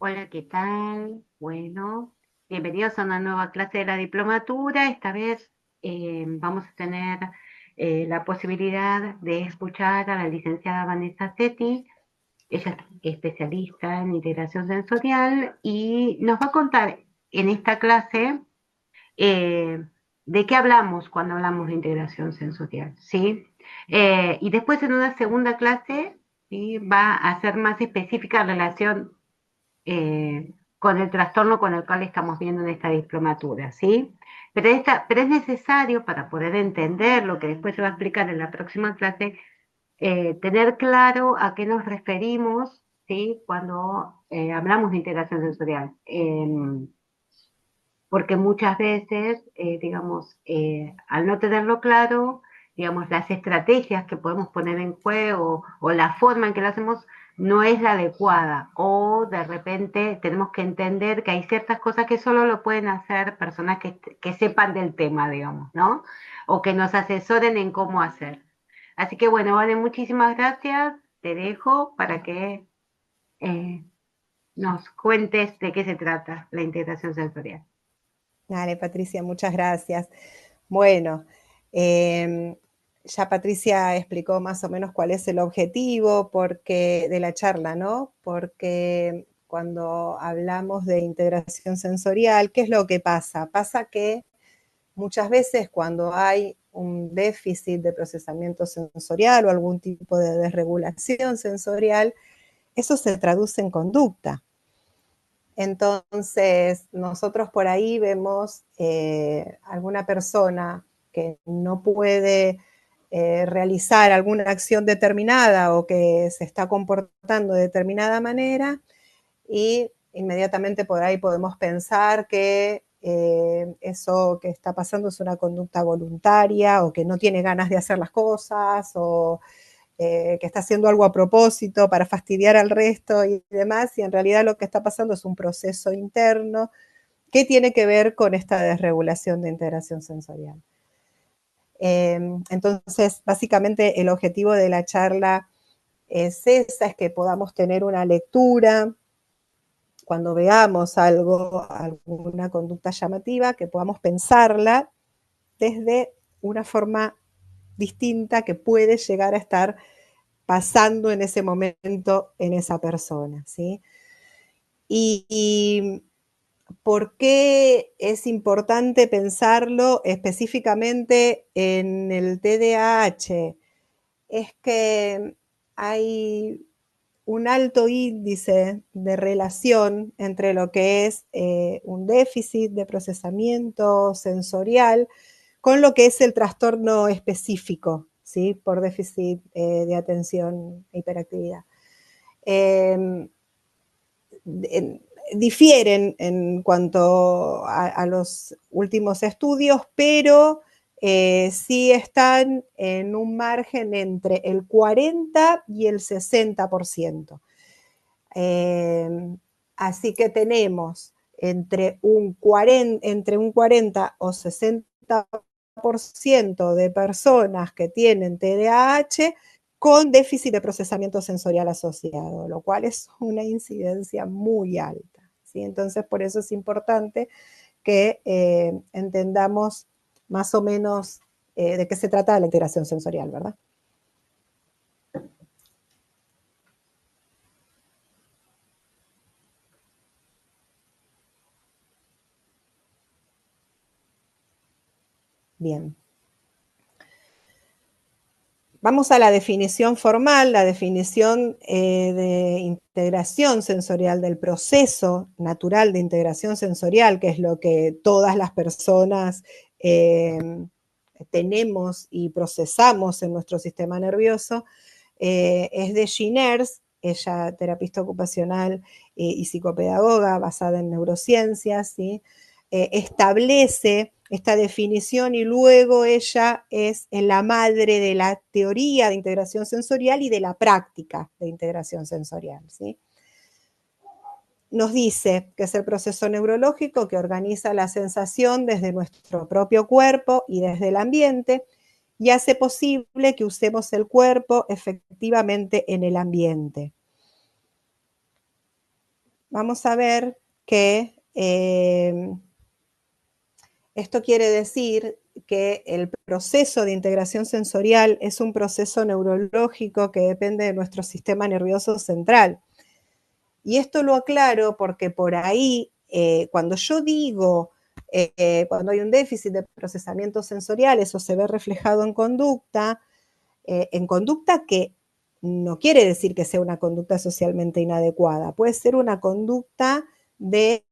Hola, ¿qué tal? Bueno, bienvenidos a una nueva clase de la diplomatura. Esta vez vamos a tener la posibilidad de escuchar a la licenciada Vanessa Setti. Ella es especialista en integración sensorial y nos va a contar en esta clase eh, de qué hablamos cuando hablamos de integración sensorial, ¿sí? Y después en una segunda clase, ¿sí? Va a ser más específica en relación con el trastorno con el cual estamos viendo en esta diplomatura, ¿sí? Pero es necesario para poder entender lo que después se va a explicar en la próxima clase, tener claro a qué nos referimos, ¿sí? Cuando hablamos de integración sensorial. Porque muchas veces, digamos, al no tenerlo claro, digamos, las estrategias que podemos poner en juego o la forma en que lo hacemos no es la adecuada. O de repente tenemos que entender que hay ciertas cosas que solo lo pueden hacer personas que sepan del tema, digamos, ¿no? O que nos asesoren en cómo hacer. Así que bueno, vale, muchísimas gracias. Te dejo para que eh, nos cuentes de qué se trata la integración sensorial. Dale, Patricia, muchas gracias. Bueno, eh, ya Patricia explicó más o menos cuál es el objetivo de la charla, ¿no? Porque cuando hablamos de integración sensorial, ¿qué es lo que pasa? Pasa que muchas veces cuando hay un déficit de procesamiento sensorial o algún tipo de desregulación sensorial, eso se traduce en conducta. Entonces, nosotros por ahí vemos alguna persona que no puede realizar alguna acción determinada o que se está comportando de determinada manera y inmediatamente por ahí podemos pensar que eso que está pasando es una conducta voluntaria o que no tiene ganas de hacer las cosas o que está haciendo algo a propósito para fastidiar al resto y demás, y en realidad lo que está pasando es un proceso interno que tiene que ver con esta desregulación de integración sensorial. Entonces, básicamente el objetivo de la charla es esa, es que podamos tener una lectura cuando veamos algo, alguna conducta llamativa, que podamos pensarla desde una forma distinta que puede llegar a estar pasando en ese momento en esa persona, ¿sí? Y ¿por qué es importante pensarlo específicamente en el TDAH? Es que hay un alto índice de relación entre lo que es un déficit de procesamiento sensorial con lo que es el trastorno específico, ¿sí? Por déficit de atención e hiperactividad. Eh, Difieren en cuanto a los últimos estudios, pero sí están en un margen entre el 40 y el 60%. Así que tenemos entre un 40 o 60% de personas que tienen TDAH con déficit de procesamiento sensorial asociado, lo cual es una incidencia muy alta, ¿sí? Entonces, por eso es importante que entendamos más o menos de qué se trata la integración sensorial, ¿verdad? Bien. Vamos a la definición formal, la definición de integración sensorial, del proceso natural de integración sensorial, que es lo que todas las personas eh, tenemos y procesamos en nuestro sistema nervioso, es de Giners, ella terapista ocupacional y psicopedagoga basada en neurociencias, ¿sí? Establece esta definición y luego ella es la madre de la teoría de integración sensorial y de la práctica de integración sensorial, ¿sí? Nos dice que es el proceso neurológico que organiza la sensación desde nuestro propio cuerpo y desde el ambiente y hace posible que usemos el cuerpo efectivamente en el ambiente. vamos a ver que esto quiere decir que el proceso de integración sensorial es un proceso neurológico que depende de nuestro sistema nervioso central. Y esto lo aclaro porque por ahí, cuando yo digo, cuando hay un déficit de procesamiento sensorial, eso se ve reflejado en conducta que no quiere decir que sea una conducta socialmente inadecuada, puede ser una conducta de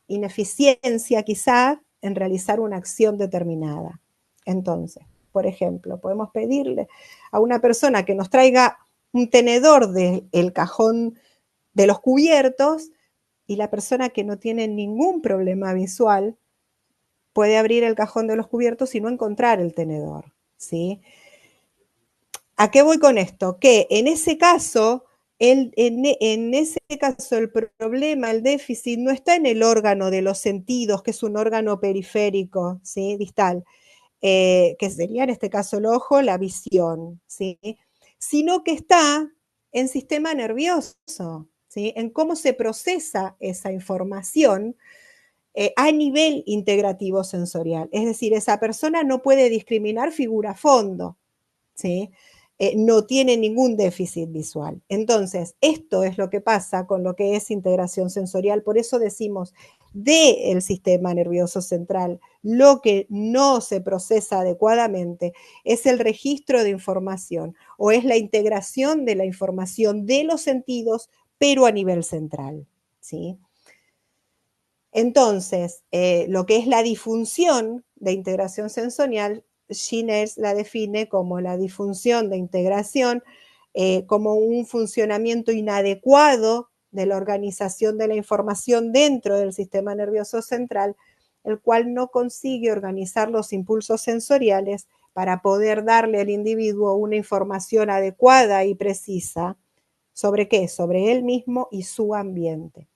ineficiencia quizá en realizar una acción determinada. Entonces, por ejemplo, podemos pedirle a una persona que nos traiga un tenedor del cajón de los cubiertos y la persona que no tiene ningún problema visual puede abrir el cajón de los cubiertos y no encontrar el tenedor, ¿sí? ¿A qué voy con esto? Que en ese caso, en ese caso el problema, el déficit, no está en el órgano de los sentidos, que es un órgano periférico, ¿sí? Distal, que sería en este caso el ojo, la visión, ¿sí? Sino que está en sistema nervioso, ¿sí? En cómo se procesa esa información a nivel integrativo sensorial. Es decir, esa persona no puede discriminar figura-fondo, ¿sí? No tiene ningún déficit visual. Entonces, esto es lo que pasa con lo que es integración sensorial. Por eso decimos del sistema nervioso central, lo que no se procesa adecuadamente es el registro de información o es la integración de la información de los sentidos, pero a nivel central, ¿sí? Entonces, lo que es la disfunción de integración sensorial, Schinners la define como la disfunción de integración, como un funcionamiento inadecuado de la organización de la información dentro del sistema nervioso central, el cual no consigue organizar los impulsos sensoriales para poder darle al individuo una información adecuada y precisa. ¿Sobre qué? Sobre él mismo y su ambiente.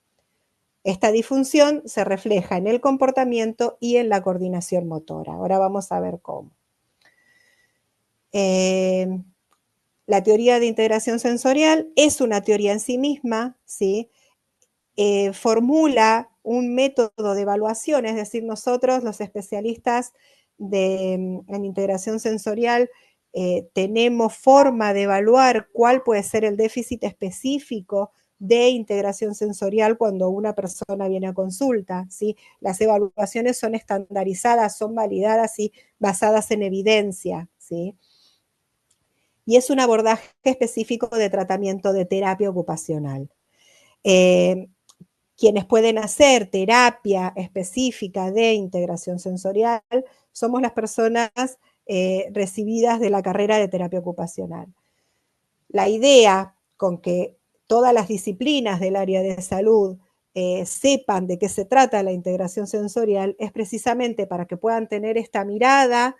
Esta disfunción se refleja en el comportamiento y en la coordinación motora. Ahora vamos a ver cómo. La teoría de integración sensorial es una teoría en sí misma, ¿sí? Formula un método de evaluación, es decir, nosotros los especialistas en integración sensorial tenemos forma de evaluar cuál puede ser el déficit específico de integración sensorial cuando una persona viene a consulta, ¿sí? Las evaluaciones son estandarizadas, son validadas y basadas en evidencia, ¿sí? Y es un abordaje específico de tratamiento de terapia ocupacional. Quienes pueden hacer terapia específica de integración sensorial somos las personas recibidas de la carrera de terapia ocupacional. La idea con que todas las disciplinas del área de salud sepan de qué se trata la integración sensorial es precisamente para que puedan tener esta mirada,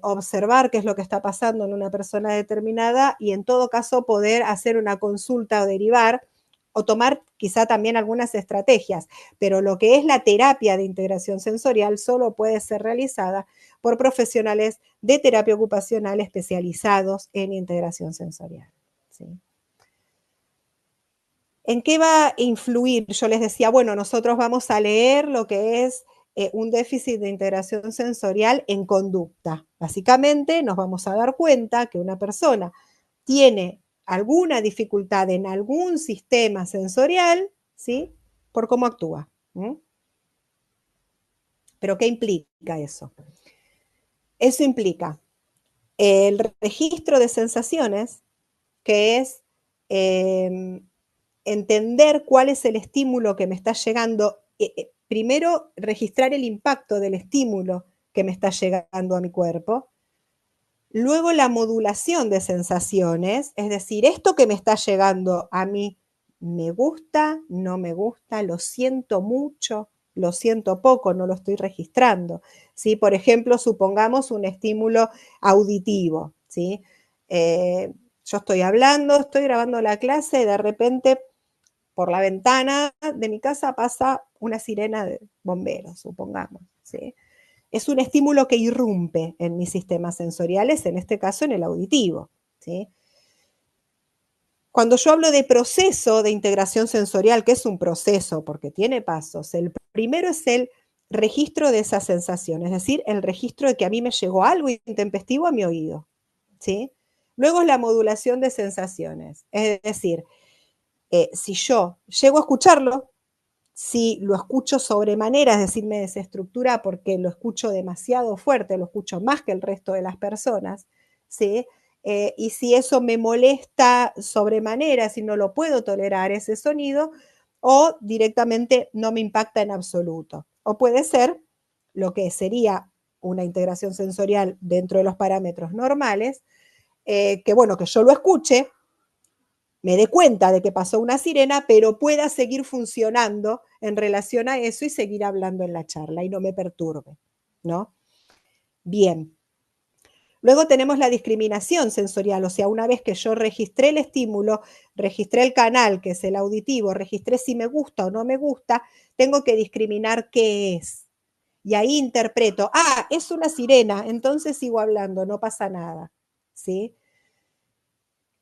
observar qué es lo que está pasando en una persona determinada y en todo caso poder hacer una consulta o derivar o tomar quizá también algunas estrategias, pero lo que es la terapia de integración sensorial solo puede ser realizada por profesionales de terapia ocupacional especializados en integración sensorial, ¿sí? ¿En qué va a influir? Yo les decía, bueno, nosotros vamos a leer lo que es un déficit de integración sensorial en conducta. Básicamente nos vamos a dar cuenta que una persona tiene alguna dificultad en algún sistema sensorial, ¿sí? Por cómo actúa. ¿Mm? ¿Pero qué implica eso? Eso implica el registro de sensaciones, que es entender cuál es el estímulo que me está llegando. Primero, registrar el impacto del estímulo que me está llegando a mi cuerpo. Luego, la modulación de sensaciones, es decir, esto que me está llegando a mí, me gusta, no me gusta, lo siento mucho, lo siento poco, no lo estoy registrando. ¿Sí? Por ejemplo, supongamos un estímulo auditivo. ¿Sí? Yo estoy hablando, estoy grabando la clase y de repente por la ventana de mi casa pasa una sirena de bomberos, supongamos. ¿Sí? Es un estímulo que irrumpe en mis sistemas sensoriales, en este caso en el auditivo. ¿Sí? Cuando yo hablo de proceso de integración sensorial, que es un proceso porque tiene pasos, el primero es el registro de esa sensación, es decir, el registro de que a mí me llegó algo intempestivo a mi oído, ¿sí? Luego es la modulación de sensaciones, es decir, si yo llego a escucharlo, si lo escucho sobremanera, es decir, me desestructura porque lo escucho demasiado fuerte, lo escucho más que el resto de las personas, ¿sí? Y si eso me molesta sobremanera, si no lo puedo tolerar ese sonido, o directamente no me impacta en absoluto. O puede ser lo que sería una integración sensorial dentro de los parámetros normales, que bueno, que yo lo escuche, me dé cuenta de que pasó una sirena, pero pueda seguir funcionando en relación a eso y seguir hablando en la charla y no me perturbe, ¿no? Bien. Luego tenemos la discriminación sensorial, o sea, una vez que yo registré el estímulo, registré el canal, que es el auditivo, registré si me gusta o no me gusta, tengo que discriminar qué es. Y ahí interpreto, es una sirena, entonces sigo hablando, no pasa nada, ¿sí?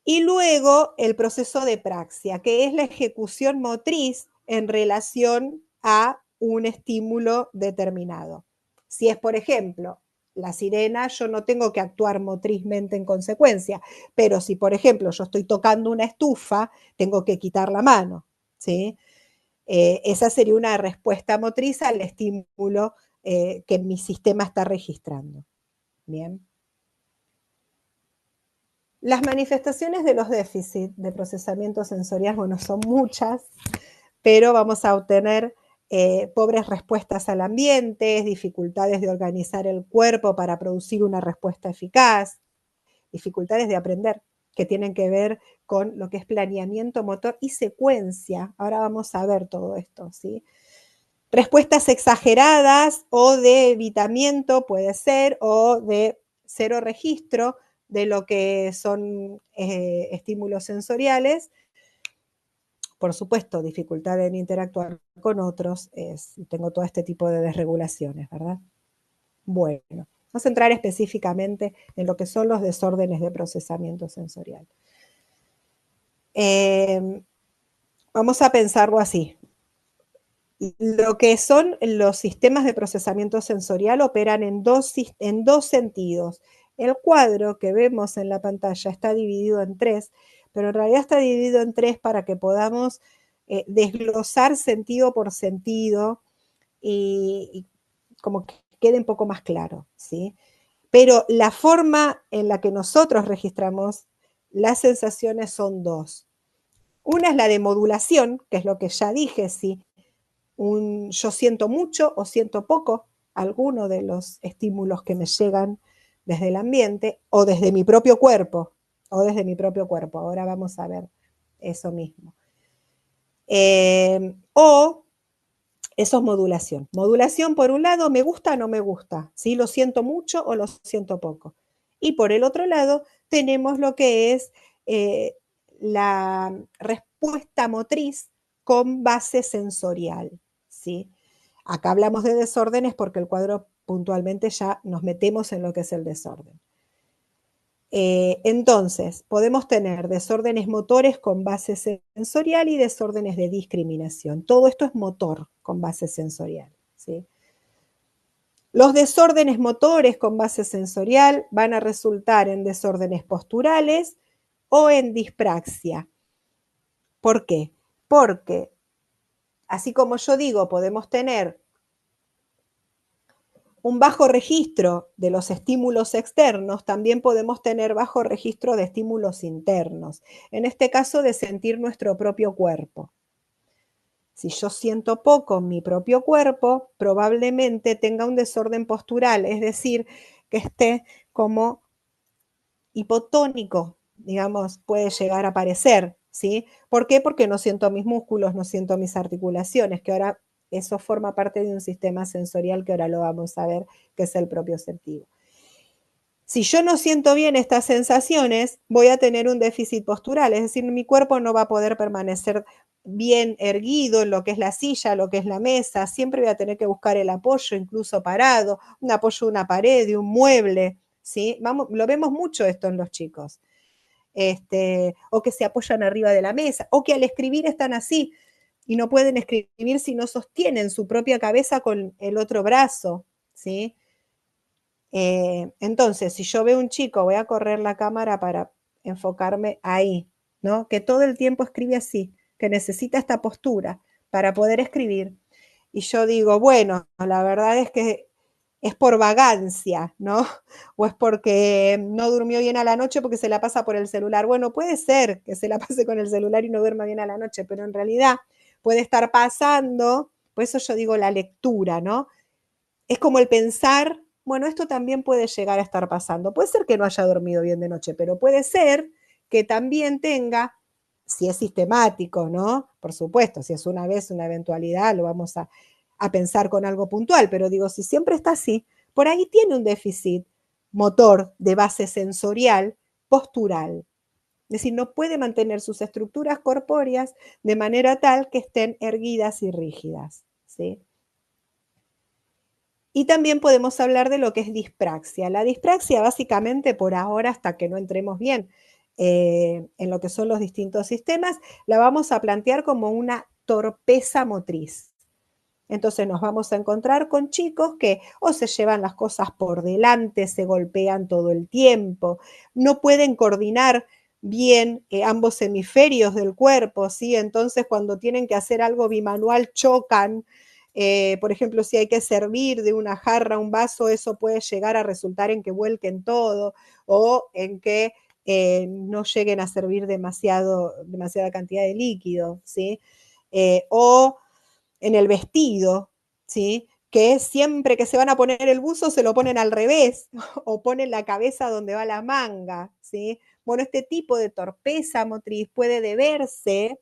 Y luego el proceso de praxia, que es la ejecución motriz en relación a un estímulo determinado. Si es, por ejemplo, la sirena, yo no tengo que actuar motrizmente en consecuencia, pero si, por ejemplo, yo estoy tocando una estufa, tengo que quitar la mano, ¿sí? Esa sería una respuesta motriz al estímulo que mi sistema está registrando. Bien. Las manifestaciones de los déficits de procesamiento sensorial, bueno, son muchas, pero vamos a obtener pobres respuestas al ambiente, dificultades de organizar el cuerpo para producir una respuesta eficaz, dificultades de aprender que tienen que ver con lo que es planeamiento motor y secuencia. Ahora vamos a ver todo esto, ¿sí? Respuestas exageradas o de evitamiento puede ser, o de cero registro de lo que son estímulos sensoriales. Por supuesto, dificultad en interactuar con otros, tengo todo este tipo de desregulaciones, ¿verdad? Bueno, vamos a entrar específicamente en lo que son los desórdenes de procesamiento sensorial. Vamos a pensarlo así. Lo que son los sistemas de procesamiento sensorial operan en dos sentidos. El cuadro que vemos en la pantalla está dividido en tres, pero en realidad está dividido en tres para que podamos desglosar sentido por sentido y como que quede un poco más claro, ¿sí? Pero la forma en la que nosotros registramos las sensaciones son dos. Una es la de modulación, que es lo que ya dije, sí, yo siento mucho o siento poco alguno de los estímulos que me llegan desde el ambiente o desde mi propio cuerpo, Ahora vamos a ver eso mismo. O eso es modulación. Modulación, por un lado, me gusta o no me gusta, ¿sí? Lo siento mucho o lo siento poco. Y por el otro lado, tenemos lo que es la respuesta motriz con base sensorial, ¿sí? Acá hablamos de desórdenes porque el cuadro puntualmente ya nos metemos en lo que es el desorden. Entonces, podemos tener desórdenes motores con base sensorial y desórdenes de discriminación. Todo esto es motor con base sensorial, ¿sí? Los desórdenes motores con base sensorial van a resultar en desórdenes posturales o en dispraxia. ¿Por qué? Porque, así como yo digo, podemos tener un bajo registro de los estímulos externos, también podemos tener bajo registro de estímulos internos. En este caso, de sentir nuestro propio cuerpo. Si yo siento poco mi propio cuerpo, probablemente tenga un desorden postural, es decir, que esté como hipotónico, digamos, puede llegar a aparecer, ¿sí? ¿Por qué? Porque no siento mis músculos, no siento mis articulaciones, que ahora eso forma parte de un sistema sensorial que ahora lo vamos a ver, que es el propioceptivo. Si yo no siento bien estas sensaciones, voy a tener un déficit postural, es decir, mi cuerpo no va a poder permanecer bien erguido en lo que es la silla, lo que es la mesa, siempre voy a tener que buscar el apoyo, incluso parado, un apoyo de una pared, de un mueble, ¿sí? Lo vemos mucho esto en los chicos. o que se apoyan arriba de la mesa, o que al escribir están así y no pueden escribir si no sostienen su propia cabeza con el otro brazo, ¿sí? Entonces, si yo veo un chico, voy a correr la cámara para enfocarme ahí, ¿no? Que todo el tiempo escribe así, que necesita esta postura para poder escribir. Y yo digo, bueno, la verdad es que es por vagancia, ¿no? O es porque no durmió bien a la noche porque se la pasa por el celular. Bueno, puede ser que se la pase con el celular y no duerma bien a la noche, pero en realidad puede estar pasando, por eso yo digo la lectura, ¿no? Es como el pensar, bueno, esto también puede llegar a estar pasando. Puede ser que no haya dormido bien de noche, pero puede ser que también tenga, si es sistemático, ¿no? Por supuesto, si es una vez una eventualidad, lo vamos a pensar con algo puntual, pero digo, si siempre está así, por ahí tiene un déficit motor de base sensorial postural. Es decir, no puede mantener sus estructuras corpóreas de manera tal que estén erguidas y rígidas, ¿sí? Y también podemos hablar de lo que es dispraxia. La dispraxia básicamente por ahora, hasta que no entremos bien en lo que son los distintos sistemas, la vamos a plantear como una torpeza motriz. Entonces nos vamos a encontrar con chicos que o se llevan las cosas por delante, se golpean todo el tiempo, no pueden coordinar bien ambos hemisferios del cuerpo, ¿sí? Entonces cuando tienen que hacer algo bimanual chocan. Por ejemplo, si hay que servir de una jarra un vaso, eso puede llegar a resultar en que vuelquen todo o en que no lleguen a servir demasiada cantidad de líquido, ¿sí? O en el vestido, ¿sí? Que siempre que se van a poner el buzo se lo ponen al revés o ponen la cabeza donde va la manga, ¿sí? Bueno, este tipo de torpeza motriz puede deberse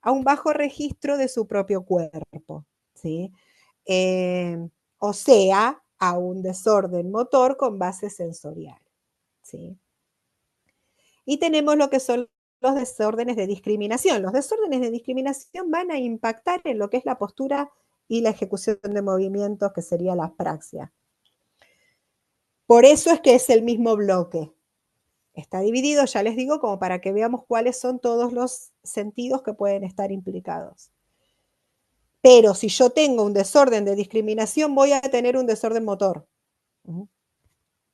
a un bajo registro de su propio cuerpo, ¿sí? O sea, a un desorden motor con base sensorial, ¿sí? Y tenemos lo que son los desórdenes de discriminación. Los desórdenes de discriminación van a impactar en lo que es la postura y la ejecución de movimientos, que sería la praxia. Por eso es que es el mismo bloque. Está dividido, ya les digo, como para que veamos cuáles son todos los sentidos que pueden estar implicados. Pero si yo tengo un desorden de discriminación, voy a tener un desorden motor.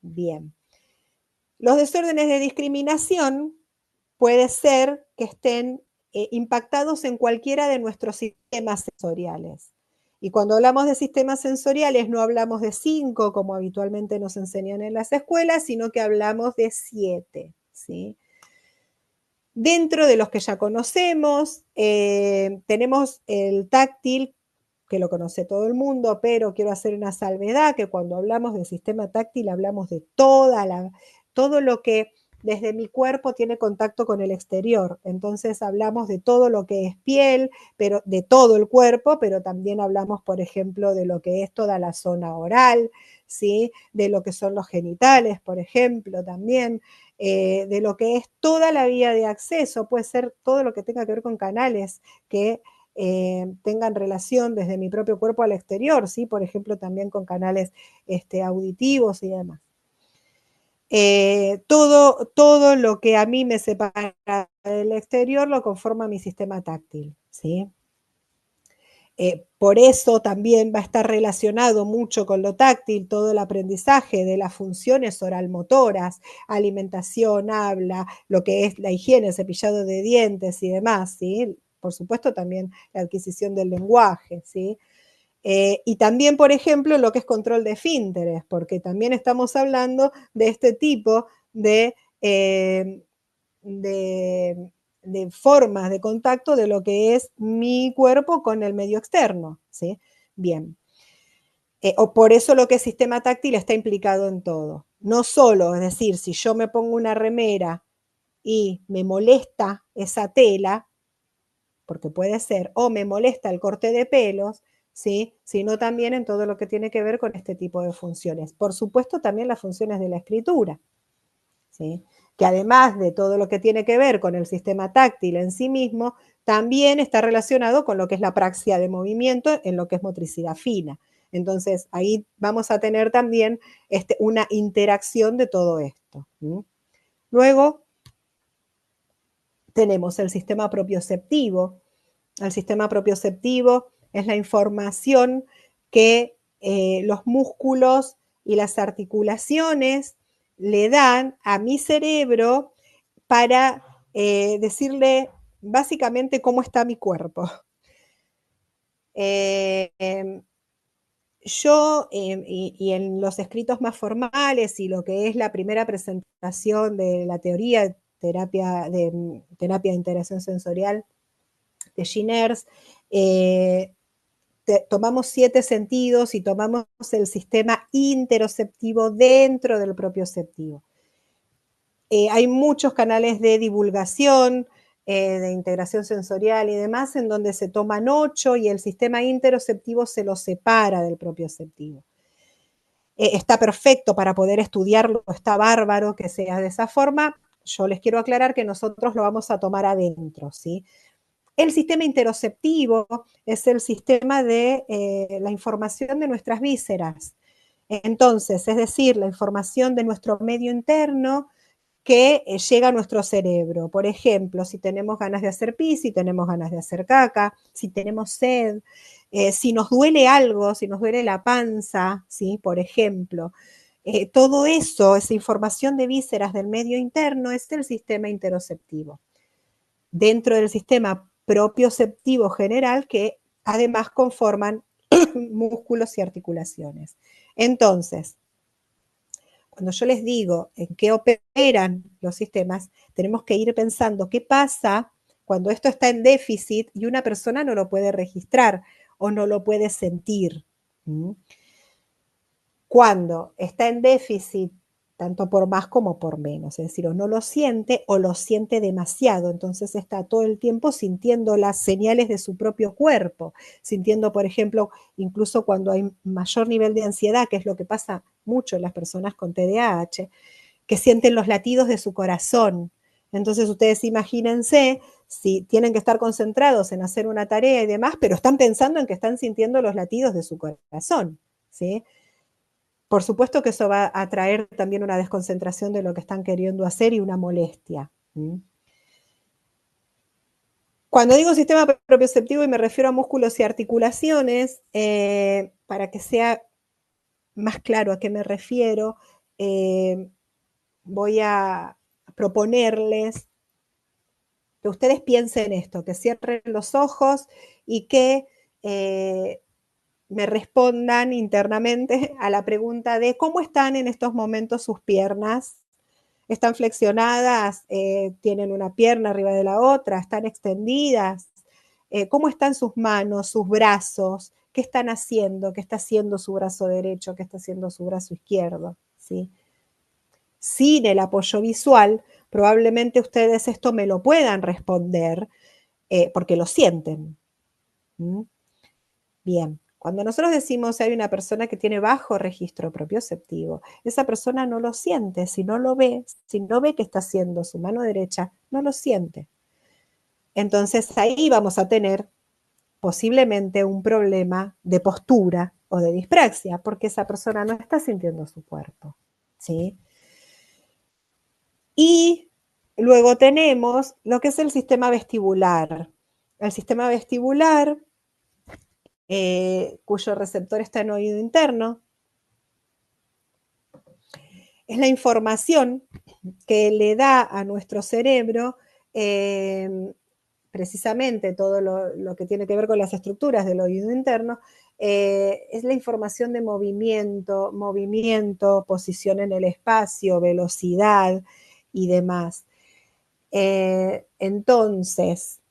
Bien. Los desórdenes de discriminación puede ser que estén impactados en cualquiera de nuestros sistemas sensoriales. Y cuando hablamos de sistemas sensoriales no hablamos de 5, como habitualmente nos enseñan en las escuelas, sino que hablamos de 7, ¿sí? Dentro de los que ya conocemos, tenemos el táctil, que lo conoce todo el mundo, pero quiero hacer una salvedad, que cuando hablamos del sistema táctil hablamos de todo lo que desde mi cuerpo tiene contacto con el exterior. Entonces hablamos de todo lo que es piel, pero de todo el cuerpo, pero también hablamos, por ejemplo, de lo que es toda la zona oral, ¿sí? De lo que son los genitales, por ejemplo, también. De lo que es toda la vía de acceso, puede ser todo lo que tenga que ver con canales que tengan relación desde mi propio cuerpo al exterior, ¿sí? Por ejemplo, también con canales auditivos y demás. Todo lo que a mí me separa del exterior lo conforma mi sistema táctil, ¿sí? Por eso también va a estar relacionado mucho con lo táctil todo el aprendizaje de las funciones oral-motoras, alimentación, habla, lo que es la higiene, cepillado de dientes y demás, ¿sí? Por supuesto también la adquisición del lenguaje, ¿sí? Y también, por ejemplo, lo que es control de esfínteres, porque también estamos hablando de este tipo de formas de contacto de lo que es mi cuerpo con el medio externo, ¿sí? Bien. O por eso lo que es sistema táctil está implicado en todo. No solo, es decir, si yo me pongo una remera y me molesta esa tela, porque puede ser, o me molesta el corte de pelos, ¿sí? Sino también en todo lo que tiene que ver con este tipo de funciones. Por supuesto, también las funciones de la escritura, ¿sí? Que además de todo lo que tiene que ver con el sistema táctil en sí mismo, también está relacionado con lo que es la praxia de movimiento en lo que es motricidad fina. Entonces, ahí vamos a tener también una interacción de todo esto. Luego, tenemos el sistema propioceptivo. El sistema propioceptivo es la información que los músculos y las articulaciones le dan a mi cerebro para decirle básicamente cómo está mi cuerpo. Yo, y en los escritos más formales y lo que es la primera presentación de la teoría de terapia de integración sensorial de Giners, tomamos 7 sentidos y tomamos el sistema interoceptivo dentro del propioceptivo. Hay muchos canales de divulgación, de integración sensorial y demás, en donde se toman 8 y el sistema interoceptivo se lo separa del propioceptivo. Está perfecto para poder estudiarlo, está bárbaro que sea de esa forma. Yo les quiero aclarar que nosotros lo vamos a tomar adentro, ¿sí? El sistema interoceptivo es el sistema de la información de nuestras vísceras. Entonces, es decir, la información de nuestro medio interno que llega a nuestro cerebro. Por ejemplo, si tenemos ganas de hacer pis, si tenemos ganas de hacer caca, si tenemos sed, si nos duele algo, si nos duele la panza, ¿sí? Por ejemplo. Todo eso, esa información de vísceras del medio interno es el sistema interoceptivo. Dentro del sistema propioceptivo general que además conforman músculos y articulaciones. Entonces, cuando yo les digo en qué operan los sistemas, tenemos que ir pensando qué pasa cuando esto está en déficit y una persona no lo puede registrar o no lo puede sentir. Cuando está en déficit, tanto por más como por menos, es decir, o no lo siente o lo siente demasiado, entonces está todo el tiempo sintiendo las señales de su propio cuerpo, sintiendo, por ejemplo, incluso cuando hay mayor nivel de ansiedad, que es lo que pasa mucho en las personas con TDAH, que sienten los latidos de su corazón. Entonces ustedes imagínense si tienen que estar concentrados en hacer una tarea y demás, pero están pensando en que están sintiendo los latidos de su corazón, ¿sí? Por supuesto que eso va a traer también una desconcentración de lo que están queriendo hacer y una molestia. Cuando digo sistema propioceptivo y me refiero a músculos y articulaciones, para que sea más claro a qué me refiero, voy a proponerles que ustedes piensen esto, que cierren los ojos y que me respondan internamente a la pregunta de cómo están en estos momentos sus piernas. ¿Están flexionadas? ¿Tienen una pierna arriba de la otra? ¿Están extendidas? ¿Cómo están sus manos, sus brazos? ¿Qué están haciendo? ¿Qué está haciendo su brazo derecho? ¿Qué está haciendo su brazo izquierdo? ¿Sí? Sin el apoyo visual, probablemente ustedes esto me lo puedan responder porque lo sienten. Bien, cuando nosotros decimos hay una persona que tiene bajo registro propioceptivo, esa persona no lo siente, si no lo ve, si no ve que está haciendo su mano derecha, no lo siente. Entonces ahí vamos a tener posiblemente un problema de postura o de dispraxia, porque esa persona no está sintiendo su cuerpo, ¿sí? Y luego tenemos lo que es el sistema vestibular. El sistema vestibular cuyo receptor está en oído interno, es la información que le da a nuestro cerebro precisamente todo lo que tiene que ver con las estructuras del oído interno, es la información de movimiento, posición en el espacio, velocidad y demás. Entonces,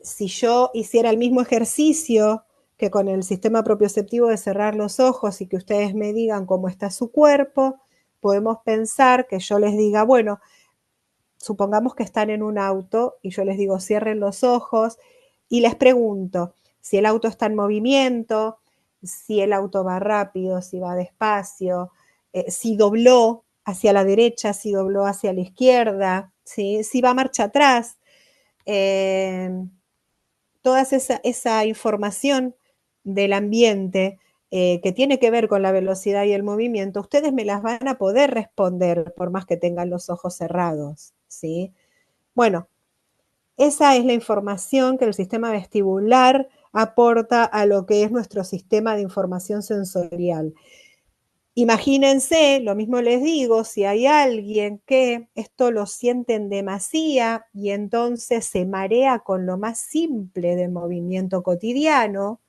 si yo hiciera el mismo ejercicio que con el sistema propioceptivo de cerrar los ojos y que ustedes me digan cómo está su cuerpo, podemos pensar que yo les diga, bueno, supongamos que están en un auto y yo les digo cierren los ojos y les pregunto si el auto está en movimiento, si el auto va rápido, si va despacio, si dobló hacia la derecha, si dobló hacia la izquierda, ¿sí? Si va marcha atrás. Toda esa información del ambiente que tiene que ver con la velocidad y el movimiento, ustedes me las van a poder responder por más que tengan los ojos cerrados, ¿sí? Bueno, esa es la información que el sistema vestibular aporta a lo que es nuestro sistema de información sensorial. Imagínense, lo mismo les digo, si hay alguien que esto lo siente en demasía y entonces se marea con lo más simple del movimiento cotidiano,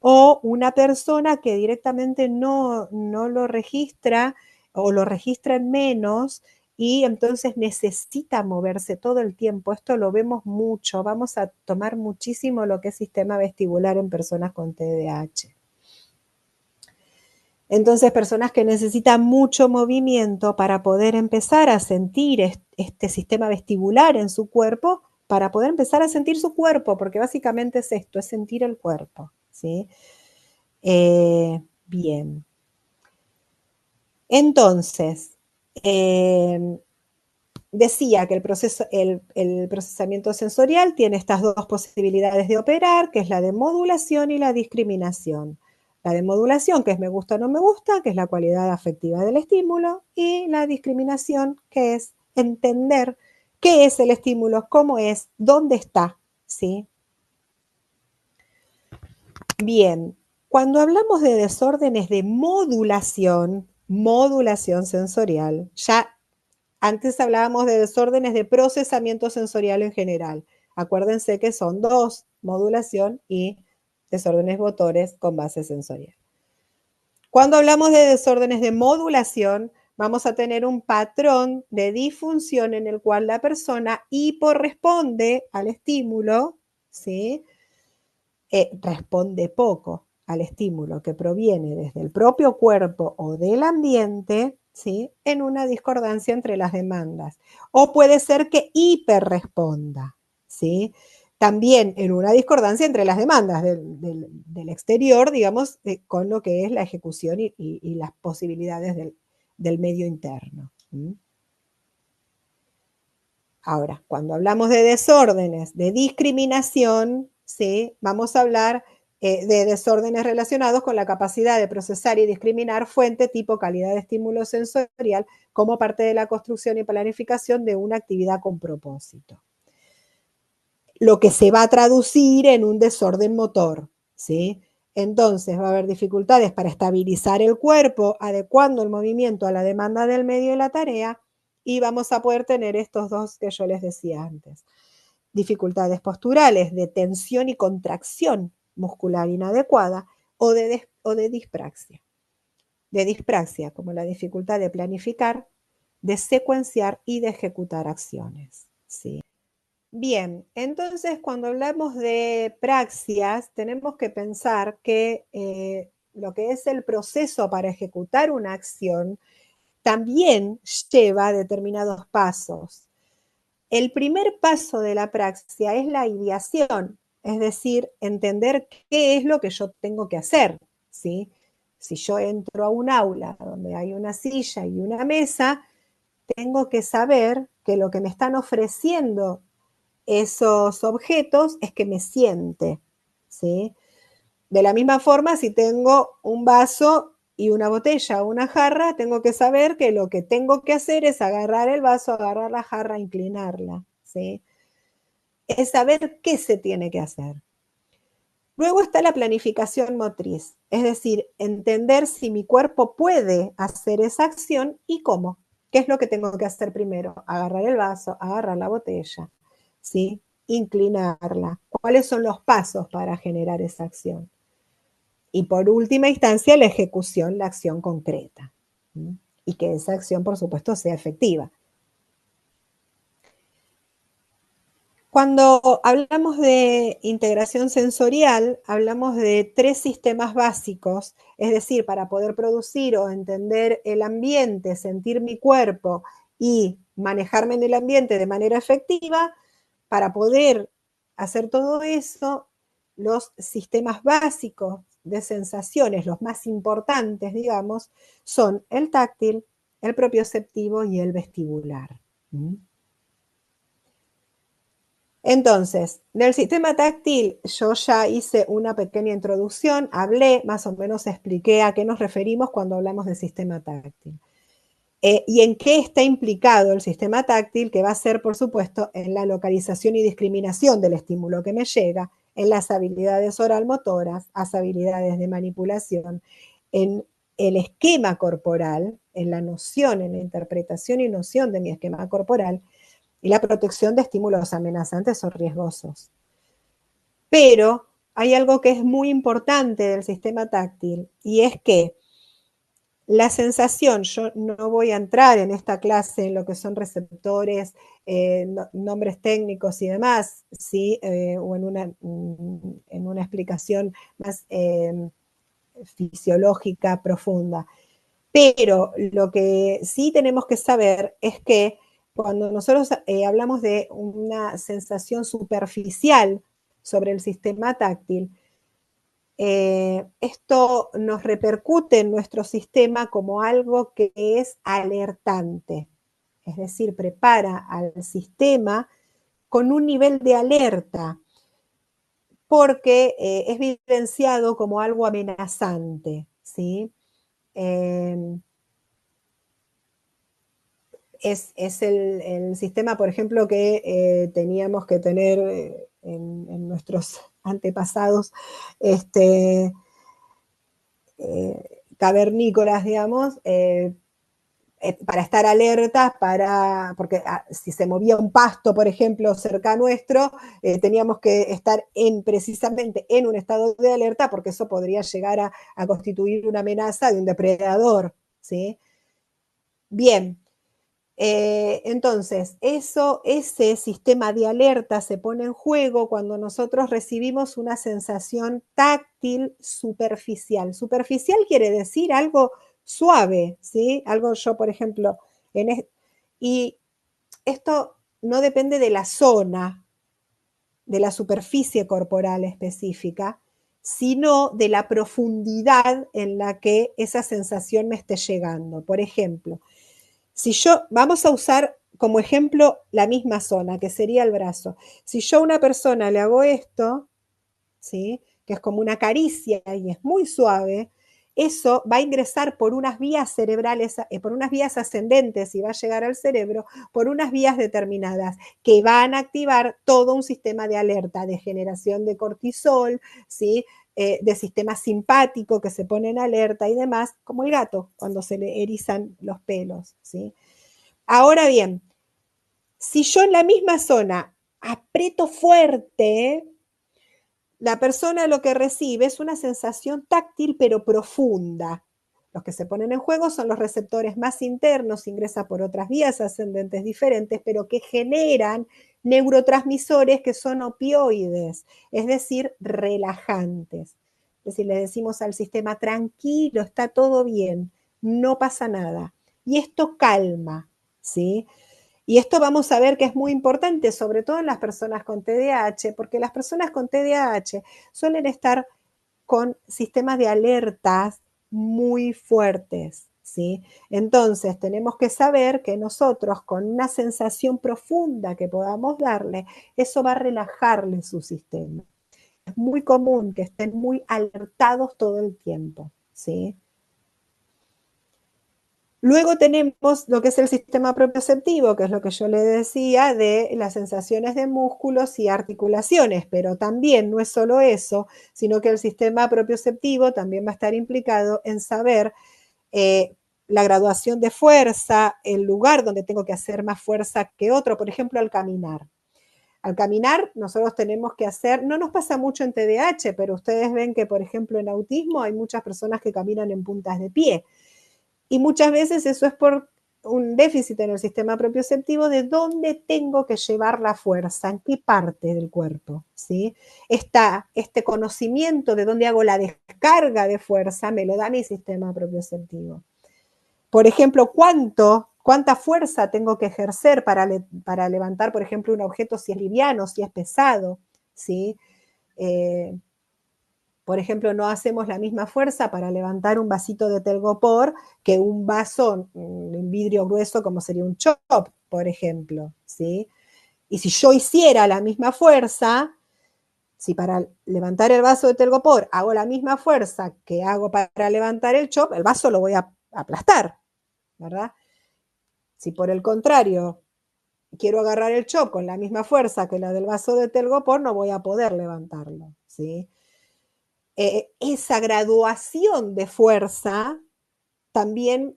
o una persona que directamente no lo registra o lo registra en menos y entonces necesita moverse todo el tiempo. Esto lo vemos mucho. Vamos a tomar muchísimo lo que es sistema vestibular en personas con TDAH. Entonces, personas que necesitan mucho movimiento para poder empezar a sentir este sistema vestibular en su cuerpo, para poder empezar a sentir su cuerpo, porque básicamente es esto, es sentir el cuerpo, ¿sí? Bien. Entonces, decía que el procesamiento sensorial tiene estas dos posibilidades de operar, que es la de modulación y la discriminación. La de modulación, que es me gusta o no me gusta, que es la cualidad afectiva del estímulo, y la discriminación, que es entender qué es el estímulo, cómo es, dónde está, ¿sí? Bien, cuando hablamos de desórdenes de modulación sensorial, ya antes hablábamos de desórdenes de procesamiento sensorial en general. Acuérdense que son dos, modulación y desórdenes motores con base sensorial. Cuando hablamos de desórdenes de modulación, vamos a tener un patrón de disfunción en el cual la persona hiporresponde al estímulo, ¿sí? Responde poco al estímulo que proviene desde el propio cuerpo o del ambiente, ¿sí? En una discordancia entre las demandas. O puede ser que hiperresponda, ¿sí? También en una discordancia entre las demandas del exterior, digamos, con lo que es la ejecución y las posibilidades del medio interno. ¿Sí? Ahora, cuando hablamos de desórdenes de discriminación, ¿sí? Vamos a hablar de desórdenes relacionados con la capacidad de procesar y discriminar fuente, tipo, calidad de estímulo sensorial como parte de la construcción y planificación de una actividad con propósito. Lo que se va a traducir en un desorden motor, ¿sí? Entonces va a haber dificultades para estabilizar el cuerpo, adecuando el movimiento a la demanda del medio y la tarea, y vamos a poder tener estos dos que yo les decía antes. Dificultades posturales de tensión y contracción muscular inadecuada o de dispraxia. De dispraxia, como la dificultad de planificar, de secuenciar y de ejecutar acciones. ¿Sí? Bien, entonces cuando hablamos de praxias, tenemos que pensar que lo que es el proceso para ejecutar una acción también lleva determinados pasos. El primer paso de la praxia es la ideación, es decir, entender qué es lo que yo tengo que hacer, ¿sí? Si yo entro a un aula donde hay una silla y una mesa, tengo que saber que lo que me están ofreciendo esos objetos es que me siente, ¿sí? De la misma forma, si tengo un vaso y una botella o una jarra, tengo que saber que lo que tengo que hacer es agarrar el vaso, agarrar la jarra, inclinarla, ¿sí? Es saber qué se tiene que hacer. Luego está la planificación motriz, es decir, entender si mi cuerpo puede hacer esa acción y cómo. ¿Qué es lo que tengo que hacer primero? Agarrar el vaso, agarrar la botella, ¿sí? Inclinarla. ¿Cuáles son los pasos para generar esa acción? Y por última instancia, la ejecución, la acción concreta. ¿Sí? Y que esa acción, por supuesto, sea efectiva. Cuando hablamos de integración sensorial, hablamos de tres sistemas básicos, es decir, para poder producir o entender el ambiente, sentir mi cuerpo y manejarme en el ambiente de manera efectiva, para poder hacer todo eso, los sistemas básicos de sensaciones, los más importantes, digamos, son el táctil, el propioceptivo y el vestibular. Entonces, del sistema táctil yo ya hice una pequeña introducción, hablé, más o menos expliqué a qué nos referimos cuando hablamos del sistema táctil. ¿Y en qué está implicado el sistema táctil? Que va a ser, por supuesto, en la localización y discriminación del estímulo que me llega, en las habilidades oral-motoras, las habilidades de manipulación, en el esquema corporal, en la noción, en la interpretación y noción de mi esquema corporal, y la protección de estímulos amenazantes o riesgosos. Pero hay algo que es muy importante del sistema táctil, y es que la sensación, yo no voy a entrar en esta clase en lo que son receptores, nombres técnicos y demás, ¿sí? O en una explicación más fisiológica profunda. Pero lo que sí tenemos que saber es que cuando nosotros hablamos de una sensación superficial sobre el sistema táctil, esto nos repercute en nuestro sistema como algo que es alertante, es decir, prepara al sistema con un nivel de alerta, porque es vivenciado como algo amenazante, ¿sí? Es el sistema, por ejemplo, que teníamos que tener en nuestros antepasados, cavernícolas, digamos, para estar alertas, porque si se movía un pasto, por ejemplo, cerca nuestro, teníamos que estar precisamente en un estado de alerta, porque eso podría llegar a constituir una amenaza de un depredador, ¿sí? Bien, entonces, ese sistema de alerta se pone en juego cuando nosotros recibimos una sensación táctil superficial. Superficial quiere decir algo suave, ¿sí? Algo yo, por ejemplo, y esto no depende de la zona, de la superficie corporal específica, sino de la profundidad en la que esa sensación me esté llegando. Por ejemplo, vamos a usar como ejemplo la misma zona, que sería el brazo. Si yo a una persona le hago esto, ¿sí? Que es como una caricia y es muy suave, eso va a ingresar por unas vías cerebrales, por unas vías ascendentes y va a llegar al cerebro por unas vías determinadas que van a activar todo un sistema de alerta, de generación de cortisol, ¿sí? De sistema simpático que se pone en alerta y demás, como el gato cuando se le erizan los pelos, ¿sí? Ahora bien, si yo en la misma zona aprieto fuerte, la persona lo que recibe es una sensación táctil pero profunda. Los que se ponen en juego son los receptores más internos, ingresa por otras vías ascendentes diferentes, pero que generan neurotransmisores que son opioides, es decir, relajantes. Es decir, le decimos al sistema tranquilo, está todo bien, no pasa nada. Y esto calma, ¿sí? Y esto vamos a ver que es muy importante, sobre todo en las personas con TDAH, porque las personas con TDAH suelen estar con sistemas de alertas muy fuertes, ¿sí? Entonces, tenemos que saber que nosotros, con una sensación profunda que podamos darle, eso va a relajarle su sistema. Es muy común que estén muy alertados todo el tiempo, ¿sí? Luego tenemos lo que es el sistema propioceptivo, que es lo que yo le decía de las sensaciones de músculos y articulaciones, pero también no es solo eso, sino que el sistema propioceptivo también va a estar implicado en saber la graduación de fuerza, el lugar donde tengo que hacer más fuerza que otro, por ejemplo, al caminar. Al caminar, nosotros tenemos que hacer, no nos pasa mucho en TDAH, pero ustedes ven que, por ejemplo, en autismo hay muchas personas que caminan en puntas de pie. Y muchas veces eso es por un déficit en el sistema propioceptivo de dónde tengo que llevar la fuerza, en qué parte del cuerpo, ¿sí? Este conocimiento de dónde hago la descarga de fuerza me lo da mi sistema propioceptivo. Por ejemplo, cuánta fuerza tengo que ejercer para levantar, por ejemplo, un objeto si es liviano, si es pesado, ¿sí? Por ejemplo, no hacemos la misma fuerza para levantar un vasito de telgopor que un vaso en vidrio grueso como sería un chop, por ejemplo, ¿sí? Y si yo hiciera la misma fuerza, si para levantar el vaso de telgopor hago la misma fuerza que hago para levantar el chop, el vaso lo voy a aplastar, ¿verdad? Si por el contrario quiero agarrar el chop con la misma fuerza que la del vaso de telgopor, no voy a poder levantarlo, ¿sí? Esa graduación de fuerza también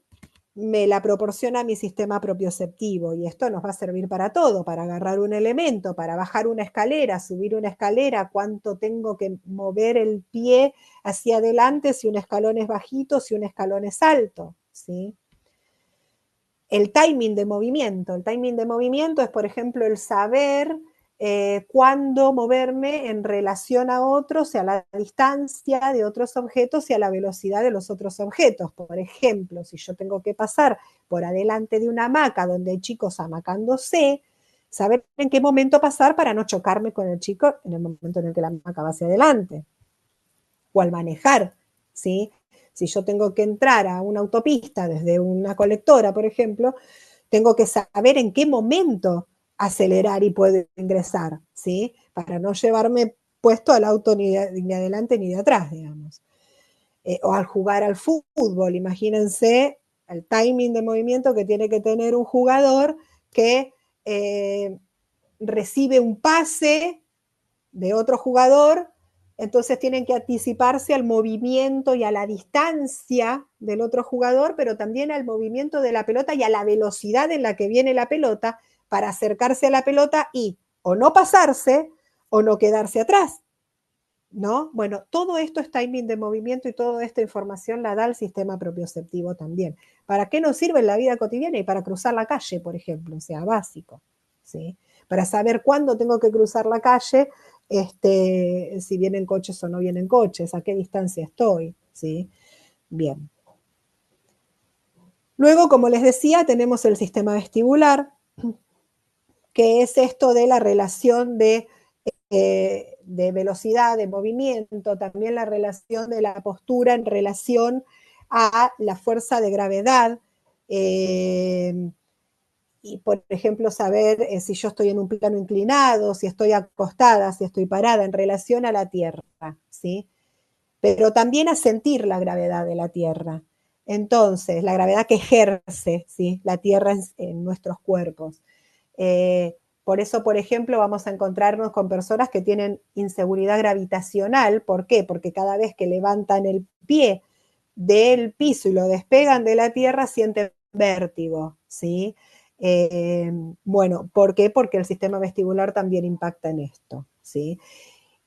me la proporciona mi sistema propioceptivo y esto nos va a servir para todo, para agarrar un elemento, para bajar una escalera, subir una escalera, cuánto tengo que mover el pie hacia adelante, si un escalón es bajito, si un escalón es alto, ¿sí? El timing de movimiento. El timing de movimiento es, por ejemplo, el saber cuándo moverme en relación a otros y a la distancia de otros objetos y a la velocidad de los otros objetos. Por ejemplo, si yo tengo que pasar por adelante de una hamaca donde hay chicos hamacándose, saber en qué momento pasar para no chocarme con el chico en el momento en el que la hamaca va hacia adelante. O al manejar, ¿sí? Si yo tengo que entrar a una autopista desde una colectora, por ejemplo, tengo que saber en qué momento acelerar y poder ingresar, ¿sí? Para no llevarme puesto al auto ni de adelante ni de atrás, digamos. O al jugar al fútbol, imagínense el timing de movimiento que tiene que tener un jugador que recibe un pase de otro jugador, entonces tienen que anticiparse al movimiento y a la distancia del otro jugador, pero también al movimiento de la pelota y a la velocidad en la que viene la pelota para acercarse a la pelota y o no pasarse o no quedarse atrás, ¿no? Bueno, todo esto es timing de movimiento y toda esta información la da el sistema propioceptivo también. ¿Para qué nos sirve en la vida cotidiana? Y para cruzar la calle, por ejemplo, o sea, básico, ¿sí? Para saber cuándo tengo que cruzar la calle, si vienen coches o no vienen coches, a qué distancia estoy, ¿sí? Bien. Luego, como les decía, tenemos el sistema vestibular, que es esto de la relación de velocidad, de movimiento, también la relación de la postura en relación a la fuerza de gravedad. Y, por ejemplo, saber si yo estoy en un plano inclinado, si estoy acostada, si estoy parada en relación a la Tierra, ¿sí? Pero también a sentir la gravedad de la Tierra. Entonces, la gravedad que ejerce, ¿sí? La Tierra en nuestros cuerpos. Por eso, por ejemplo, vamos a encontrarnos con personas que tienen inseguridad gravitacional. ¿Por qué? Porque cada vez que levantan el pie del piso y lo despegan de la tierra, sienten vértigo, ¿sí? Bueno, ¿por qué? Porque el sistema vestibular también impacta en esto, ¿sí?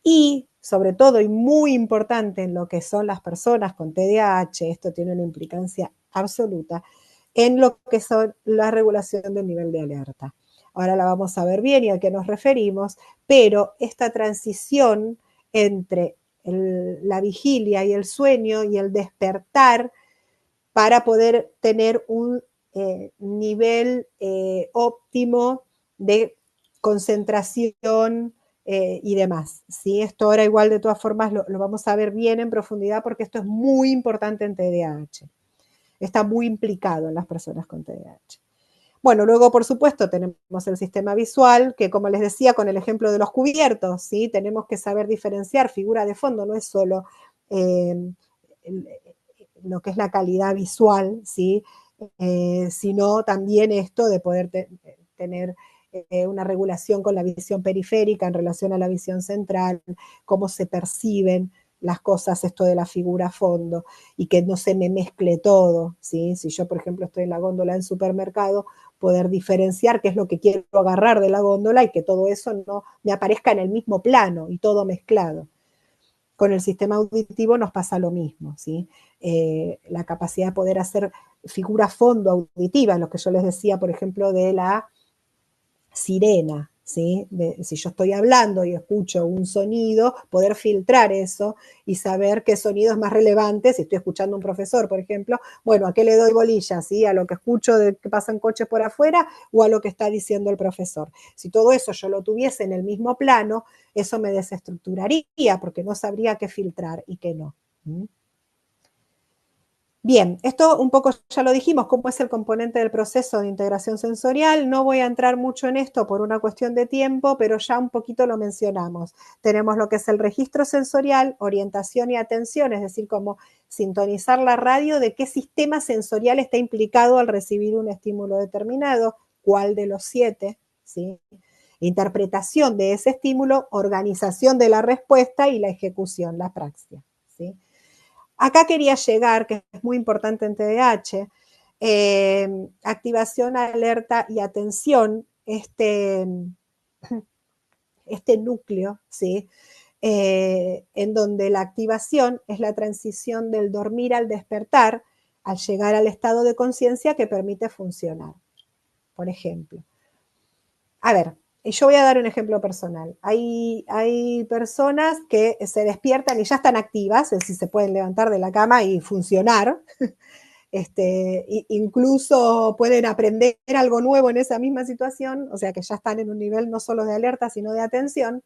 Y sobre todo, y muy importante en lo que son las personas con TDAH, esto tiene una implicancia absoluta, en lo que son la regulación del nivel de alerta. Ahora la vamos a ver bien y a qué nos referimos, pero esta transición entre la vigilia y el sueño y el despertar para poder tener un nivel óptimo de concentración y demás. ¿Sí? Esto ahora igual de todas formas lo vamos a ver bien en profundidad porque esto es muy importante en TDAH. Está muy implicado en las personas con TDAH. Bueno, luego, por supuesto, tenemos el sistema visual, que como les decía, con el ejemplo de los cubiertos, ¿sí? Tenemos que saber diferenciar figura de fondo, no es solo lo que es la calidad visual, ¿sí? Sino también esto de poder tener una regulación con la visión periférica en relación a la visión central, cómo se perciben las cosas, esto de la figura a fondo, y que no se me mezcle todo, ¿sí? Si yo, por ejemplo, estoy en la góndola del supermercado, poder diferenciar qué es lo que quiero agarrar de la góndola y que todo eso no me aparezca en el mismo plano y todo mezclado. Con el sistema auditivo nos pasa lo mismo, ¿sí? La capacidad de poder hacer figura a fondo auditiva, lo que yo les decía, por ejemplo, de la sirena, ¿sí? Si yo estoy hablando y escucho un sonido, poder filtrar eso y saber qué sonido es más relevante, si estoy escuchando a un profesor, por ejemplo, bueno, ¿a qué le doy bolilla? ¿Sí? ¿A lo que escucho de que pasan coches por afuera o a lo que está diciendo el profesor? Si todo eso yo lo tuviese en el mismo plano, eso me desestructuraría porque no sabría qué filtrar y qué no. ¿Mm? Bien, esto un poco ya lo dijimos, cómo es el componente del proceso de integración sensorial. No voy a entrar mucho en esto por una cuestión de tiempo, pero ya un poquito lo mencionamos. Tenemos lo que es el registro sensorial, orientación y atención, es decir, cómo sintonizar la radio de qué sistema sensorial está implicado al recibir un estímulo determinado, cuál de los 7, ¿sí? Interpretación de ese estímulo, organización de la respuesta y la ejecución, la praxia, ¿sí? Acá quería llegar, que es muy importante en TDAH, activación, alerta y atención, este núcleo, ¿sí? En donde la activación es la transición del dormir al despertar, al llegar al estado de conciencia que permite funcionar. Por ejemplo, a ver, yo voy a dar un ejemplo personal. Hay personas que se despiertan y ya están activas, es decir, se pueden levantar de la cama y funcionar. Incluso pueden aprender algo nuevo en esa misma situación, o sea que ya están en un nivel no solo de alerta, sino de atención,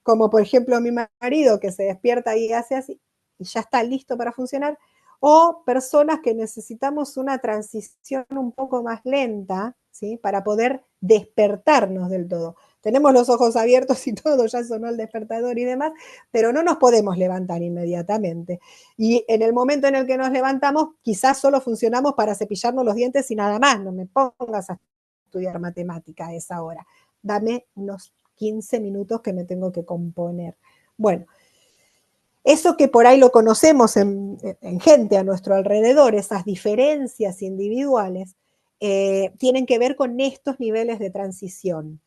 como por ejemplo mi marido que se despierta y hace así y ya está listo para funcionar, o personas que necesitamos una transición un poco más lenta, ¿sí? Para poder despertarnos del todo. Tenemos los ojos abiertos y todo, ya sonó el despertador y demás, pero no nos podemos levantar inmediatamente. Y en el momento en el que nos levantamos, quizás solo funcionamos para cepillarnos los dientes y nada más. No me pongas a estudiar matemática a esa hora. Dame unos 15 minutos que me tengo que componer. Bueno, eso que por ahí lo conocemos en gente a nuestro alrededor, esas diferencias individuales, tienen que ver con estos niveles de transición.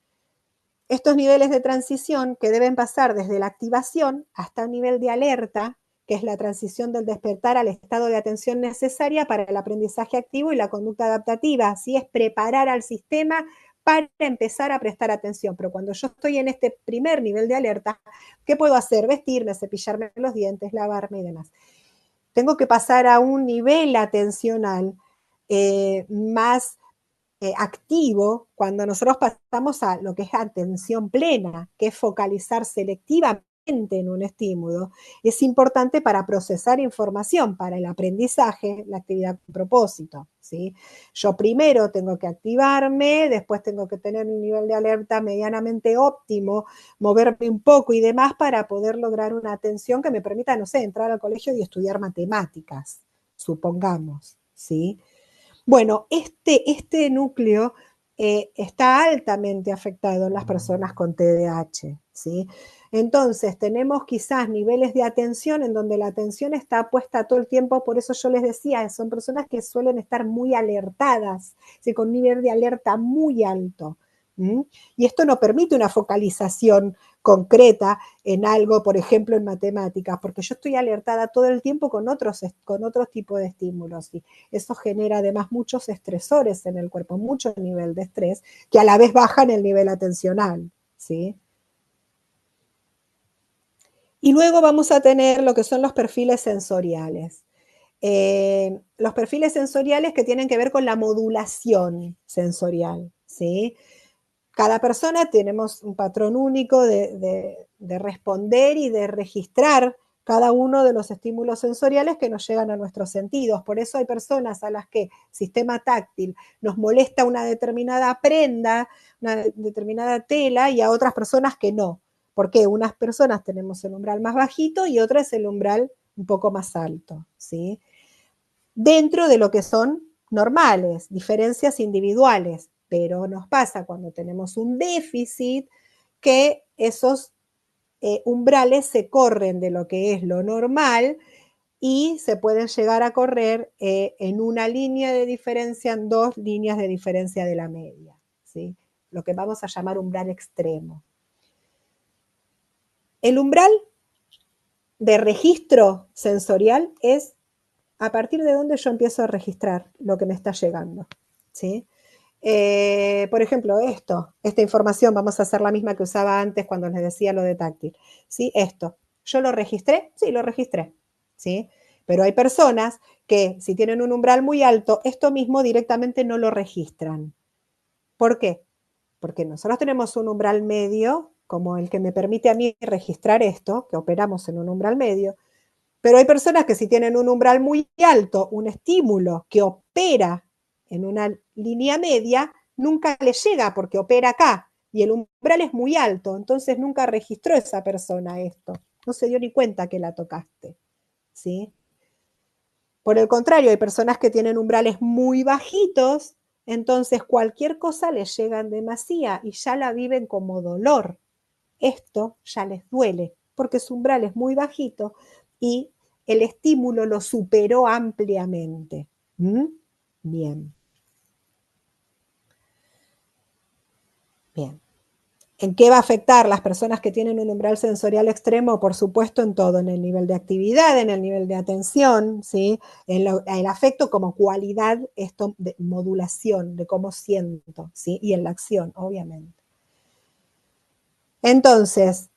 Estos niveles de transición que deben pasar desde la activación hasta un nivel de alerta, que es la transición del despertar al estado de atención necesaria para el aprendizaje activo y la conducta adaptativa. Así es preparar al sistema para empezar a prestar atención. Pero cuando yo estoy en este primer nivel de alerta, ¿qué puedo hacer? Vestirme, cepillarme los dientes, lavarme y demás. Tengo que pasar a un nivel atencional más activo cuando nosotros pasamos a lo que es atención plena, que es focalizar selectivamente en un estímulo. Es importante para procesar información, para el aprendizaje, la actividad con propósito, ¿sí? Yo primero tengo que activarme, después tengo que tener un nivel de alerta medianamente óptimo, moverme un poco y demás para poder lograr una atención que me permita, no sé, entrar al colegio y estudiar matemáticas, supongamos, ¿sí? Bueno, este núcleo está altamente afectado en las personas con TDAH, ¿sí? Entonces, tenemos quizás niveles de atención en donde la atención está puesta todo el tiempo, por eso yo les decía, son personas que suelen estar muy alertadas, ¿sí? Con un nivel de alerta muy alto. ¿Mm? Y esto no permite una focalización concreta en algo, por ejemplo, en matemáticas, porque yo estoy alertada todo el tiempo con otros tipos de estímulos. Y eso genera además muchos estresores en el cuerpo, mucho nivel de estrés, que a la vez bajan el nivel atencional, ¿sí? Y luego vamos a tener lo que son los perfiles sensoriales. Los perfiles sensoriales que tienen que ver con la modulación sensorial, ¿sí? Cada persona tenemos un patrón único de responder y de registrar cada uno de los estímulos sensoriales que nos llegan a nuestros sentidos. Por eso hay personas a las que sistema táctil nos molesta una determinada prenda, una determinada tela, y a otras personas que no. Porque unas personas tenemos el umbral más bajito y otras el umbral un poco más alto, ¿sí? Dentro de lo que son normales, diferencias individuales, pero nos pasa cuando tenemos un déficit que esos umbrales se corren de lo que es lo normal y se pueden llegar a correr en una línea de diferencia, en dos líneas de diferencia de la media, ¿sí? Lo que vamos a llamar umbral extremo. El umbral de registro sensorial es a partir de donde yo empiezo a registrar lo que me está llegando, ¿sí? Por ejemplo, esta información, vamos a hacer la misma que usaba antes cuando les decía lo de táctil, ¿sí? Esto, ¿yo lo registré? Sí, lo registré, ¿sí? Pero hay personas que si tienen un umbral muy alto, esto mismo directamente no lo registran. ¿Por qué? Porque nosotros tenemos un umbral medio, como el que me permite a mí registrar esto, que operamos en un umbral medio, Pero hay personas que si tienen un umbral muy alto, un estímulo que opera en una línea media, nunca le llega porque opera acá y el umbral es muy alto, entonces nunca registró esa persona esto. No se dio ni cuenta que la tocaste, ¿sí? Por el contrario, hay personas que tienen umbrales muy bajitos, entonces cualquier cosa les llega en demasía y ya la viven como dolor. Esto ya les duele porque su umbral es muy bajito y el estímulo lo superó ampliamente. ¿Mm? Bien, bien. ¿En qué va a afectar las personas que tienen un umbral sensorial extremo? Por supuesto, en todo, en el nivel de actividad, en el nivel de atención, ¿sí? El afecto como cualidad, esto de modulación, de cómo siento, ¿sí? Y en la acción, obviamente. Entonces,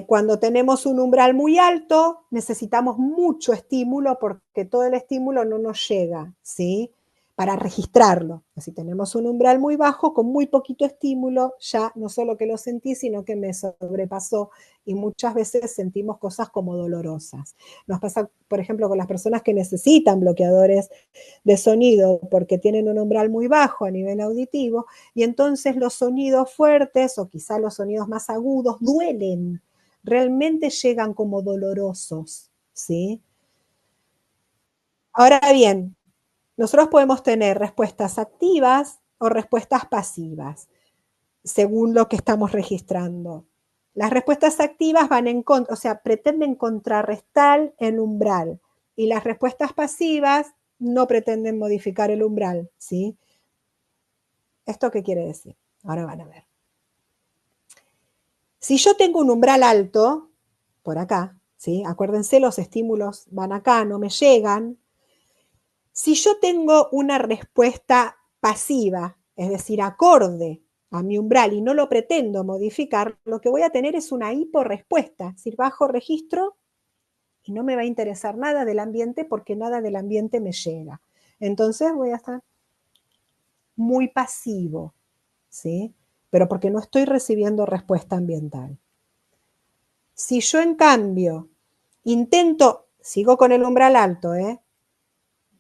cuando tenemos un umbral muy alto, necesitamos mucho estímulo porque todo el estímulo no nos llega, ¿sí? Para registrarlo. Si tenemos un umbral muy bajo, con muy poquito estímulo, ya no solo que lo sentí, sino que me sobrepasó y muchas veces sentimos cosas como dolorosas. Nos pasa, por ejemplo, con las personas que necesitan bloqueadores de sonido porque tienen un umbral muy bajo a nivel auditivo y entonces los sonidos fuertes o quizá los sonidos más agudos duelen, realmente llegan como dolorosos, ¿sí? Ahora bien, nosotros podemos tener respuestas activas o respuestas pasivas, según lo que estamos registrando. Las respuestas activas van en contra, o sea, pretenden contrarrestar el umbral y las respuestas pasivas no pretenden modificar el umbral, ¿sí? ¿Esto qué quiere decir? Ahora van a ver. Si yo tengo un umbral alto, por acá, ¿sí? Acuérdense, los estímulos van acá, no me llegan. Si yo tengo una respuesta pasiva, es decir, acorde a mi umbral y no lo pretendo modificar, lo que voy a tener es una hiporrespuesta, es decir, bajo registro y no me va a interesar nada del ambiente porque nada del ambiente me llega. Entonces voy a estar muy pasivo, ¿sí? Pero porque no estoy recibiendo respuesta ambiental. Si yo en cambio intento, sigo con el umbral alto,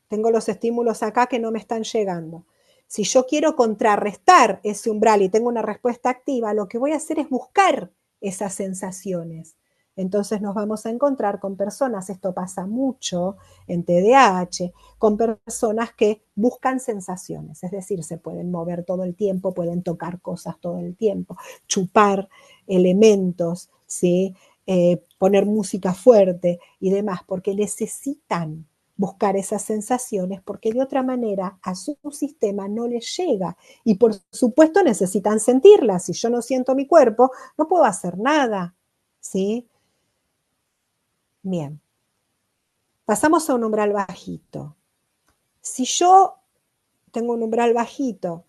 tengo los estímulos acá que no me están llegando. Si yo quiero contrarrestar ese umbral y tengo una respuesta activa, lo que voy a hacer es buscar esas sensaciones. Entonces nos vamos a encontrar con personas, esto pasa mucho en TDAH, con personas que buscan sensaciones, es decir, se pueden mover todo el tiempo, pueden tocar cosas todo el tiempo, chupar elementos, ¿sí? Poner música fuerte y demás, porque necesitan buscar esas sensaciones porque de otra manera a su sistema no les llega y por supuesto necesitan sentirlas. Si yo no siento mi cuerpo, no puedo hacer nada, ¿sí? Bien, pasamos a un umbral bajito. Si yo tengo un umbral bajito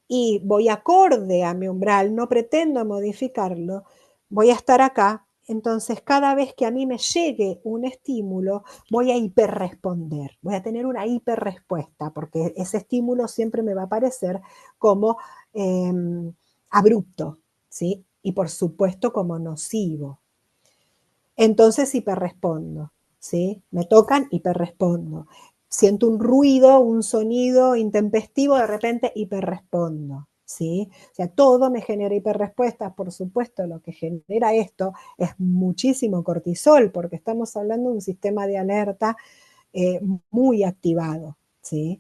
y voy acorde a mi umbral, no pretendo modificarlo, voy a estar acá. Entonces, cada vez que a mí me llegue un estímulo, voy a hiperresponder, voy a tener una hiperrespuesta, porque ese estímulo siempre me va a parecer como eh, abrupto, ¿sí? Y por supuesto como nocivo. Entonces hiperrespondo, ¿sí? Me tocan, hiperrespondo. Siento un ruido, un sonido intempestivo, de repente hiperrespondo, ¿sí? O sea, todo me genera hiperrespuestas, por supuesto, lo que genera esto es muchísimo cortisol, porque estamos hablando de un sistema de alerta muy activado, ¿sí?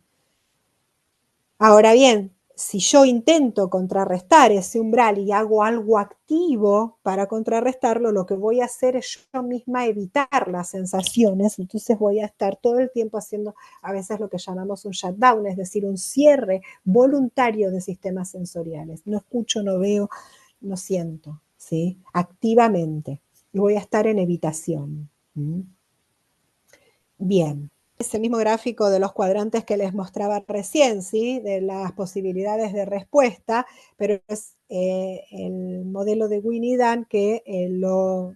Ahora bien, si yo intento contrarrestar ese umbral y hago algo activo para contrarrestarlo, lo que voy a hacer es yo misma evitar las sensaciones, entonces voy a estar todo el tiempo haciendo a veces lo que llamamos un shutdown, es decir, un cierre voluntario de sistemas sensoriales. No escucho, no veo, no siento, ¿sí? Activamente. Y voy a estar en evitación. ¿Mm? Bien. Ese mismo gráfico de los cuadrantes que les mostraba recién, ¿sí? De las posibilidades de respuesta, pero es el modelo de Winnie Dan que lo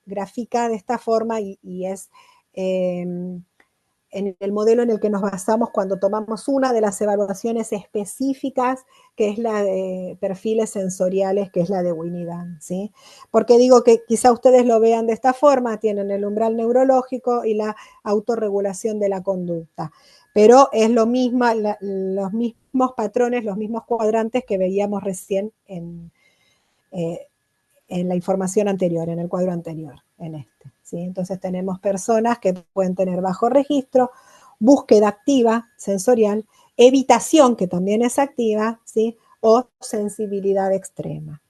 grafica de esta forma y es en el modelo en el que nos basamos cuando tomamos una de las evaluaciones específicas, que es la de perfiles sensoriales, que es la de Winnie Dan, ¿sí? Porque digo que quizá ustedes lo vean de esta forma, tienen el umbral neurológico y la autorregulación de la conducta, pero es lo mismo, los mismos patrones, los mismos cuadrantes que veíamos recién en la información anterior, en el cuadro anterior, en este. ¿Sí? Entonces tenemos personas que pueden tener bajo registro, búsqueda activa, sensorial, evitación, que también es activa, ¿sí? O sensibilidad extrema.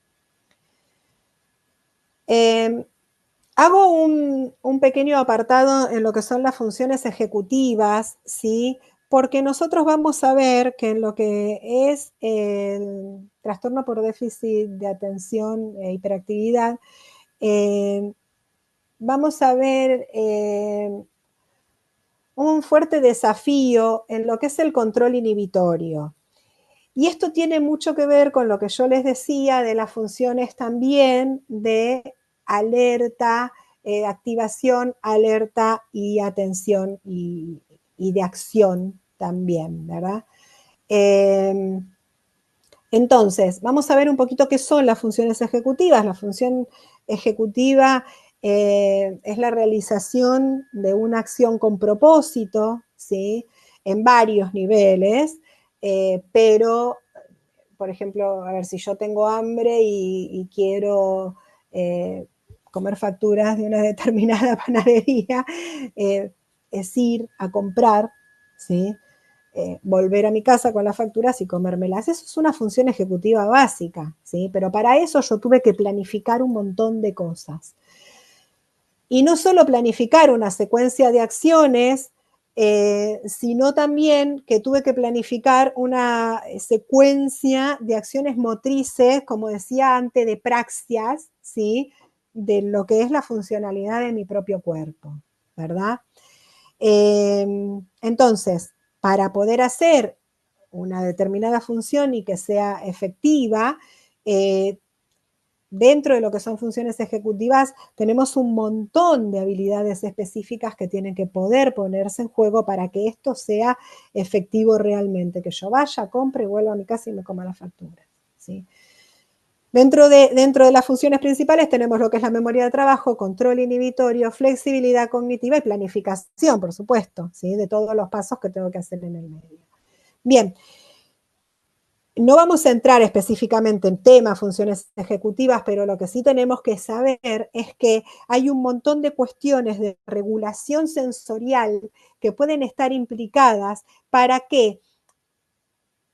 Hago un pequeño apartado en lo que son las funciones ejecutivas, ¿sí? Porque nosotros vamos a ver que en lo que es el trastorno por déficit de atención e hiperactividad, vamos a ver un fuerte desafío en lo que es el control inhibitorio. Y esto tiene mucho que ver con lo que yo les decía de las funciones también de alerta, activación, alerta y atención y de acción también, ¿verdad? Entonces, vamos a ver un poquito qué son las funciones ejecutivas. La función ejecutiva es la realización de una acción con propósito, ¿sí? En varios niveles, pero, por ejemplo, a ver, si yo tengo hambre y quiero comer facturas de una determinada panadería, es ir a comprar, ¿sí? Volver a mi casa con las facturas y comérmelas. Eso es una función ejecutiva básica, ¿sí? Pero para eso yo tuve que planificar un montón de cosas. Y no solo planificar una secuencia de acciones, sino también que tuve que planificar una secuencia de acciones motrices, como decía antes, de praxias, ¿sí? De lo que es la funcionalidad de mi propio cuerpo, ¿verdad? Entonces, para poder hacer una determinada función y que sea efectiva, dentro de lo que son funciones ejecutivas, tenemos un montón de habilidades específicas que tienen que poder ponerse en juego para que esto sea efectivo realmente, que yo vaya, compre, vuelva a mi casa y me coma la factura, ¿sí? Dentro de las funciones principales tenemos lo que es la memoria de trabajo, control inhibitorio, flexibilidad cognitiva y planificación, por supuesto, ¿sí? De todos los pasos que tengo que hacer en el medio. Bien, no vamos a entrar específicamente en temas, funciones ejecutivas, pero lo que sí tenemos que saber es que hay un montón de cuestiones de regulación sensorial que pueden estar implicadas para que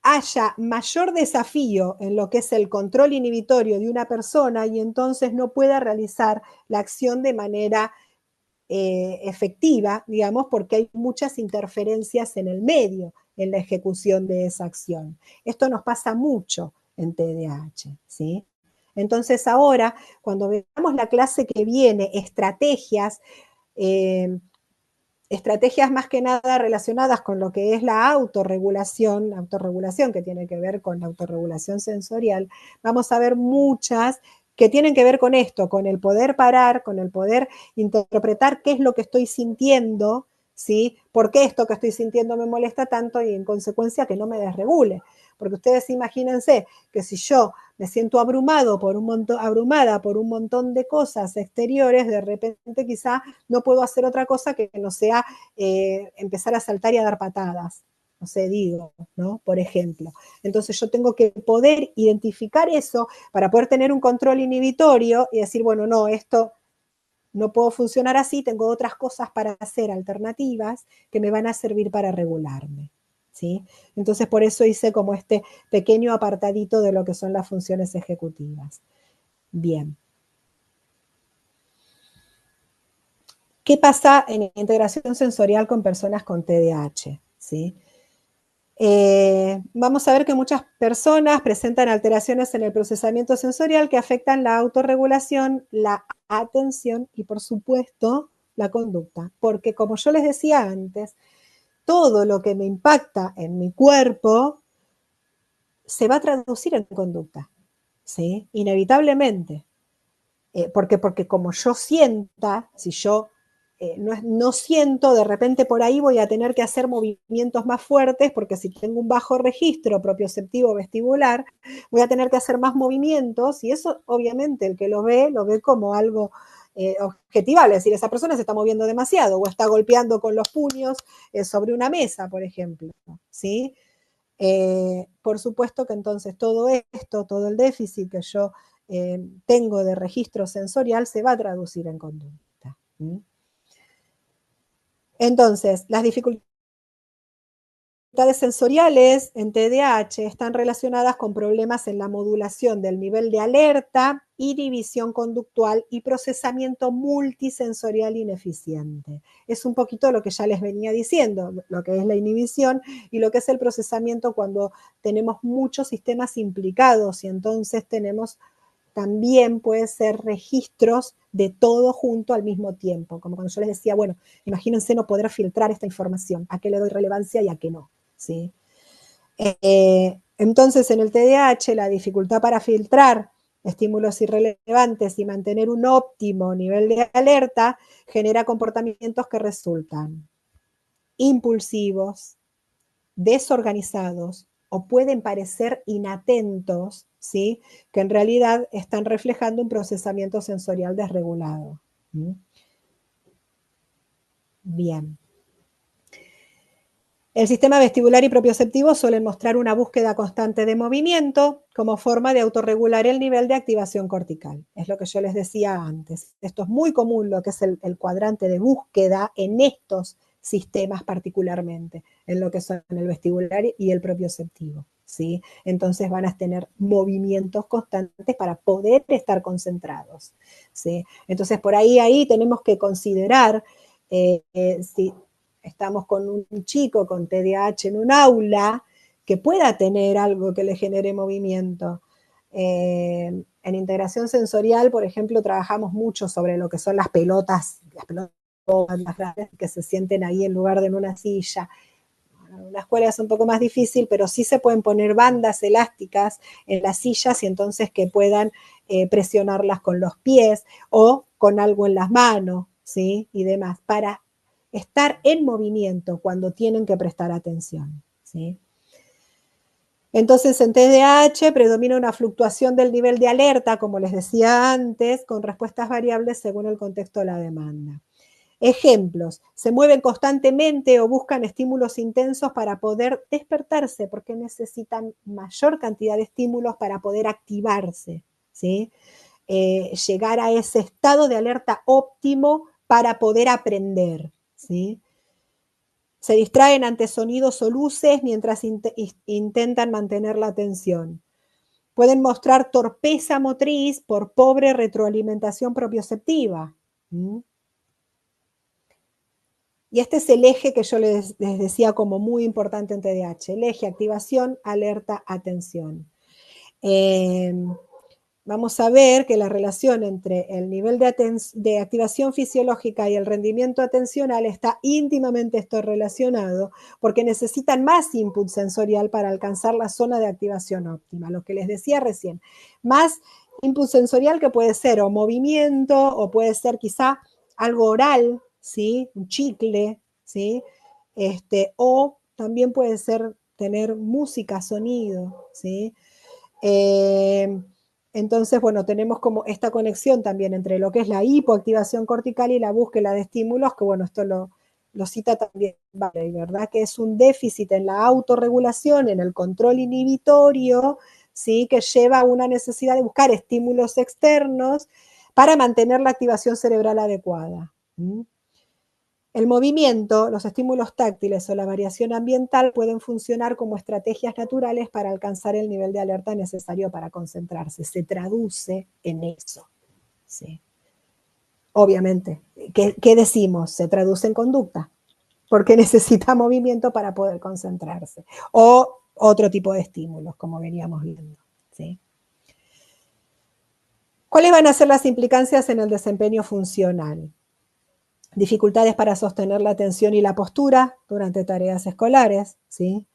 haya mayor desafío en lo que es el control inhibitorio de una persona y entonces no pueda realizar la acción de manera efectiva, digamos, porque hay muchas interferencias en el medio en la ejecución de esa acción. Esto nos pasa mucho en TDAH, ¿sí? Entonces ahora, cuando veamos la clase que viene, estrategias, estrategias más que nada relacionadas con lo que es la autorregulación que tiene que ver con la autorregulación sensorial, vamos a ver muchas que tienen que ver con esto, con el poder parar, con el poder interpretar qué es lo que estoy sintiendo, ¿sí? ¿Por qué esto que estoy sintiendo me molesta tanto y en consecuencia que no me desregule? Porque ustedes imagínense que si yo me siento abrumada por un montón de cosas exteriores, de repente quizá no puedo hacer otra cosa que no sea empezar a saltar y a dar patadas. No sé, digo, ¿no? Por ejemplo. Entonces yo tengo que poder identificar eso para poder tener un control inhibitorio y decir, bueno, no, esto no puedo funcionar así, tengo otras cosas para hacer alternativas que me van a servir para regularme. ¿Sí? Entonces por eso hice como este pequeño apartadito de lo que son las funciones ejecutivas. Bien. ¿Qué pasa en integración sensorial con personas con TDAH? ¿Sí? Vamos a ver que muchas personas presentan alteraciones en el procesamiento sensorial que afectan la autorregulación, la atención y, por supuesto, la conducta. Porque, como yo les decía antes, todo lo que me impacta en mi cuerpo se va a traducir en conducta, ¿sí? Inevitablemente. Porque como yo sienta, si yo no siento, de repente por ahí voy a tener que hacer movimientos más fuertes, porque si tengo un bajo registro propioceptivo vestibular, voy a tener que hacer más movimientos, y eso obviamente el que lo ve como algo objetivable, es decir, esa persona se está moviendo demasiado, o está golpeando con los puños sobre una mesa, por ejemplo, ¿sí? Por supuesto que entonces todo esto, todo el déficit que yo tengo de registro sensorial se va a traducir en conducta. Entonces, las dificultades sensoriales en TDAH están relacionadas con problemas en la modulación del nivel de alerta, inhibición conductual y procesamiento multisensorial ineficiente. Es un poquito lo que ya les venía diciendo, lo que es la inhibición y lo que es el procesamiento cuando tenemos muchos sistemas implicados y entonces tenemos también puede ser registros de todo junto al mismo tiempo, como cuando yo les decía, bueno, imagínense no poder filtrar esta información, a qué le doy relevancia y a qué no, ¿sí? Entonces, en el TDAH, la dificultad para filtrar estímulos irrelevantes y mantener un óptimo nivel de alerta genera comportamientos que resultan impulsivos, desorganizados o pueden parecer inatentos, ¿sí? Que en realidad están reflejando un procesamiento sensorial desregulado. Bien. El sistema vestibular y propioceptivo suelen mostrar una búsqueda constante de movimiento como forma de autorregular el nivel de activación cortical. Es lo que yo les decía antes. Esto es muy común, lo que es el cuadrante de búsqueda en estos sistemas particularmente, en lo que son el vestibular y el propioceptivo, ¿sí? Entonces van a tener movimientos constantes para poder estar concentrados, ¿sí? Entonces por ahí tenemos que considerar si estamos con un chico con TDAH en un aula que pueda tener algo que le genere movimiento. En integración sensorial, por ejemplo, trabajamos mucho sobre lo que son las pelotas más grandes que se sienten ahí en lugar de en una silla. En la escuela es un poco más difícil, pero sí se pueden poner bandas elásticas en las sillas y entonces que puedan presionarlas con los pies o con algo en las manos, ¿sí? Y demás, para estar en movimiento cuando tienen que prestar atención, ¿sí? Entonces, en TDAH predomina una fluctuación del nivel de alerta, como les decía antes, con respuestas variables según el contexto de la demanda. Ejemplos, se mueven constantemente o buscan estímulos intensos para poder despertarse, porque necesitan mayor cantidad de estímulos para poder activarse, ¿sí? Llegar a ese estado de alerta óptimo para poder aprender, ¿sí? Se distraen ante sonidos o luces mientras intentan mantener la atención. Pueden mostrar torpeza motriz por pobre retroalimentación propioceptiva. Y este es el eje que yo les decía como muy importante en TDAH, el eje activación, alerta, atención. Vamos a ver que la relación entre el nivel de activación fisiológica y el rendimiento atencional está íntimamente esto relacionado porque necesitan más input sensorial para alcanzar la zona de activación óptima, lo que les decía recién. Más input sensorial que puede ser o movimiento o puede ser quizá algo oral, ¿sí? Un chicle, ¿sí? O también puede ser tener música, sonido, ¿sí? Entonces, bueno, tenemos como esta conexión también entre lo que es la hipoactivación cortical y la búsqueda de estímulos, que bueno, esto lo cita también, vale, ¿verdad? Que es un déficit en la autorregulación, en el control inhibitorio, ¿sí? Que lleva a una necesidad de buscar estímulos externos para mantener la activación cerebral adecuada. El movimiento, los estímulos táctiles o la variación ambiental pueden funcionar como estrategias naturales para alcanzar el nivel de alerta necesario para concentrarse. Se traduce en eso. ¿Sí? Obviamente, ¿qué decimos? Se traduce en conducta, porque necesita movimiento para poder concentrarse. O otro tipo de estímulos, como veníamos viendo. ¿Sí? ¿Cuáles van a ser las implicancias en el desempeño funcional? Dificultades para sostener la atención y la postura durante tareas escolares, ¿sí?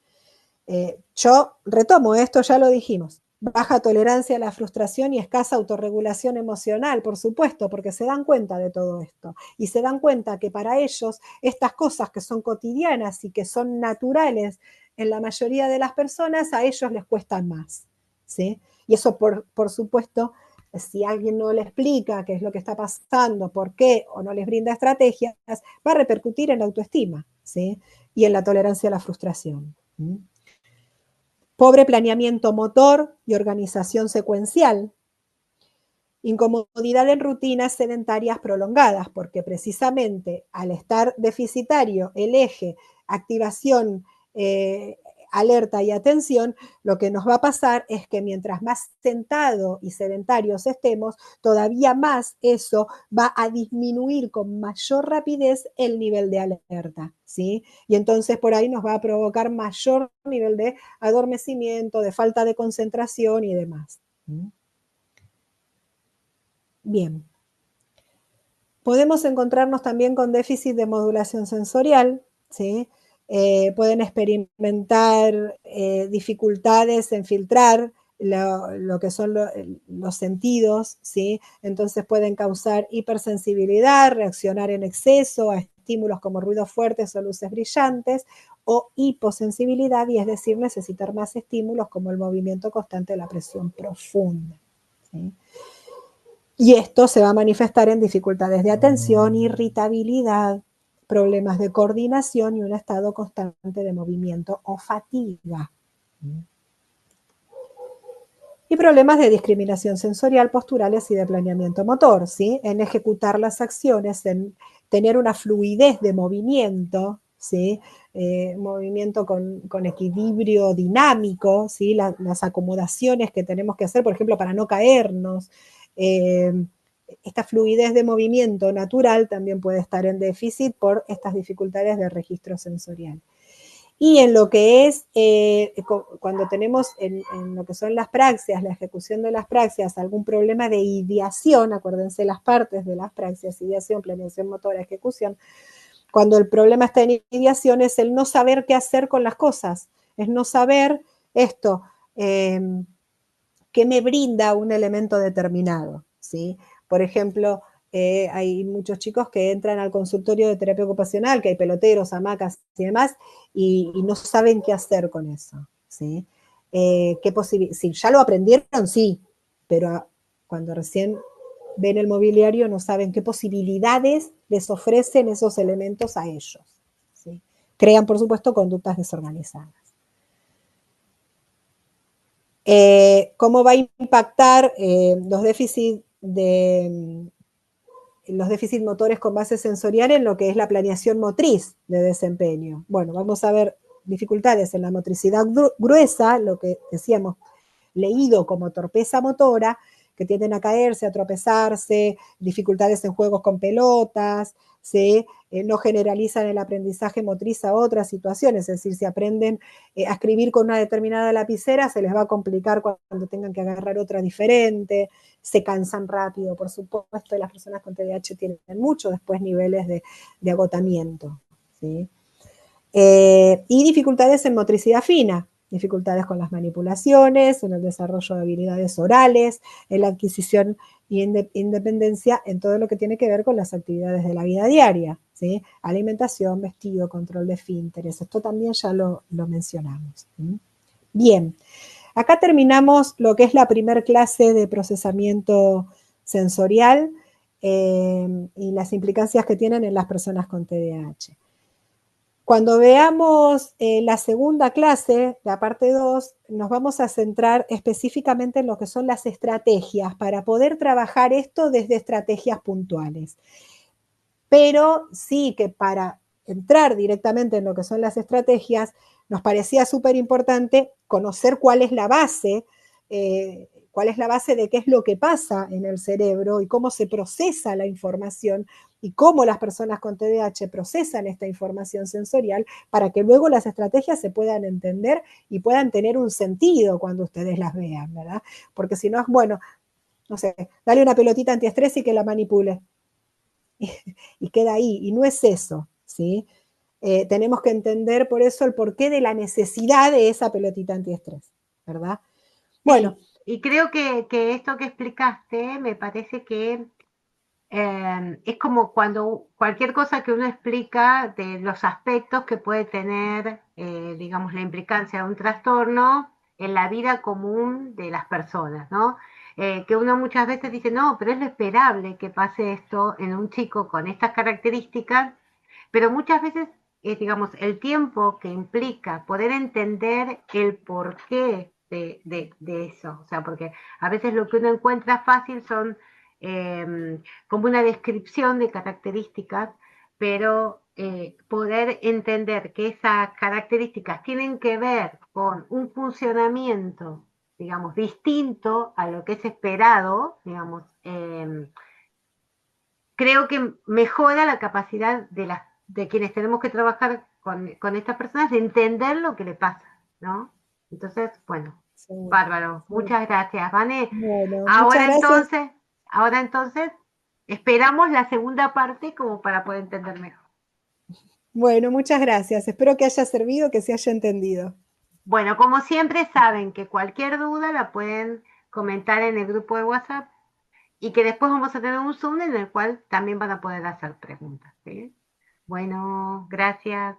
Yo retomo esto, ya lo dijimos. baja tolerancia a la frustración y escasa autorregulación emocional, por supuesto, porque se dan cuenta de todo esto. Y se dan cuenta que para ellos estas cosas que son cotidianas y que son naturales en la mayoría de las personas, a ellos les cuestan más. ¿Sí? Y eso, por supuesto, si alguien no le explica qué es lo que está pasando, por qué, o no les brinda estrategias, va a repercutir en la autoestima, ¿sí? Y en la tolerancia a la frustración. ¿Sí? Pobre planeamiento motor y organización secuencial. Incomodidad en rutinas sedentarias prolongadas, porque precisamente al estar deficitario el eje activación, alerta y atención, lo que nos va a pasar es que mientras más sentado y sedentarios estemos, todavía más eso va a disminuir con mayor rapidez el nivel de alerta, ¿sí? Y entonces por ahí nos va a provocar mayor nivel de adormecimiento, de falta de concentración y demás. Bien. Podemos encontrarnos también con déficit de modulación sensorial, ¿sí? Pueden experimentar dificultades en filtrar lo que son los sentidos, ¿sí? Entonces pueden causar hipersensibilidad, reaccionar en exceso a estímulos como ruidos fuertes o luces brillantes, o hiposensibilidad, y es decir, necesitar más estímulos como el movimiento constante de la presión profunda, ¿sí? Y esto se va a manifestar en dificultades de atención, irritabilidad, problemas de coordinación y un estado constante de movimiento o fatiga. Y problemas de discriminación sensorial, posturales y de planeamiento motor, ¿sí? En ejecutar las acciones, en tener una fluidez de movimiento, ¿sí? Movimiento con equilibrio dinámico, ¿sí? Las acomodaciones que tenemos que hacer, por ejemplo, para no caernos. Esta fluidez de movimiento natural también puede estar en déficit por estas dificultades de registro sensorial. Y en lo que es, cuando tenemos en lo que son las praxias, la ejecución de las praxias, algún problema de ideación, acuérdense las partes de las praxias, ideación, planeación motora, ejecución, cuando el problema está en ideación es el no saber qué hacer con las cosas, es no saber esto, qué me brinda un elemento determinado, ¿sí? Por ejemplo, hay muchos chicos que entran al consultorio de terapia ocupacional, que hay peloteros, hamacas y demás, y no saben qué hacer con eso, ¿sí? Si ya lo aprendieron, sí, pero cuando recién ven el mobiliario no saben qué posibilidades les ofrecen esos elementos a ellos, ¿sí? Crean, por supuesto, conductas desorganizadas. ¿Cómo va a impactar los déficits motores con base sensorial en lo que es la planeación motriz de desempeño? Bueno, vamos a ver dificultades en la motricidad gruesa, lo que decíamos, leído como torpeza motora, que tienden a caerse, a tropezarse, dificultades en juegos con pelotas, ¿sí? No generalizan el aprendizaje motriz a otras situaciones, es decir, si aprenden a escribir con una determinada lapicera, se les va a complicar cuando tengan que agarrar otra diferente, se cansan rápido, por supuesto, y las personas con TDAH tienen mucho después niveles de agotamiento, ¿sí? Y dificultades en motricidad fina, dificultades con las manipulaciones, en el desarrollo de habilidades orales, en la adquisición y independencia en todo lo que tiene que ver con las actividades de la vida diaria, ¿sí? Alimentación, vestido, control de esfínteres, esto también ya lo mencionamos. ¿Sí? Bien, acá terminamos lo que es la primer clase de procesamiento sensorial y las implicancias que tienen en las personas con TDAH. Cuando veamos la segunda clase, la parte 2, nos vamos a centrar específicamente en lo que son las estrategias para poder trabajar esto desde estrategias puntuales. Pero sí que para entrar directamente en lo que son las estrategias, nos parecía súper importante conocer cuál es la base de qué es lo que pasa en el cerebro y cómo se procesa la información y cómo las personas con TDAH procesan esta información sensorial para que luego las estrategias se puedan entender y puedan tener un sentido cuando ustedes las vean, ¿verdad? Porque si no es, bueno, no sé, dale una pelotita antiestrés y que la manipule. Y queda ahí, y no es eso, ¿sí? Tenemos que entender por eso el porqué de la necesidad de esa pelotita antiestrés, ¿verdad? Bueno, y creo que esto que explicaste me parece que es como cuando cualquier cosa que uno explica de los aspectos que puede tener, digamos, la implicancia de un trastorno en la vida común de las personas, ¿no? Que uno muchas veces dice, no, pero es lo esperable que pase esto en un chico con estas características, pero muchas veces, digamos, el tiempo que implica poder entender el porqué de eso, o sea, porque a veces lo que uno encuentra fácil son como una descripción de características, pero poder entender que esas características tienen que ver con un funcionamiento, digamos, distinto a lo que es esperado, digamos, creo que mejora la capacidad de quienes tenemos que trabajar con estas personas de entender lo que le pasa, ¿no? Entonces, bueno, Sí, bárbaro. sí. Muchas gracias, Vane. Bueno, muchas Ahora gracias. entonces, ahora entonces, esperamos la segunda parte como para poder entender mejor. Bueno, muchas gracias. Espero que haya servido, que se haya entendido. Bueno, como siempre saben que cualquier duda la pueden comentar en el grupo de WhatsApp y que después vamos a tener un Zoom en el cual también van a poder hacer preguntas, ¿sí? Bueno, gracias.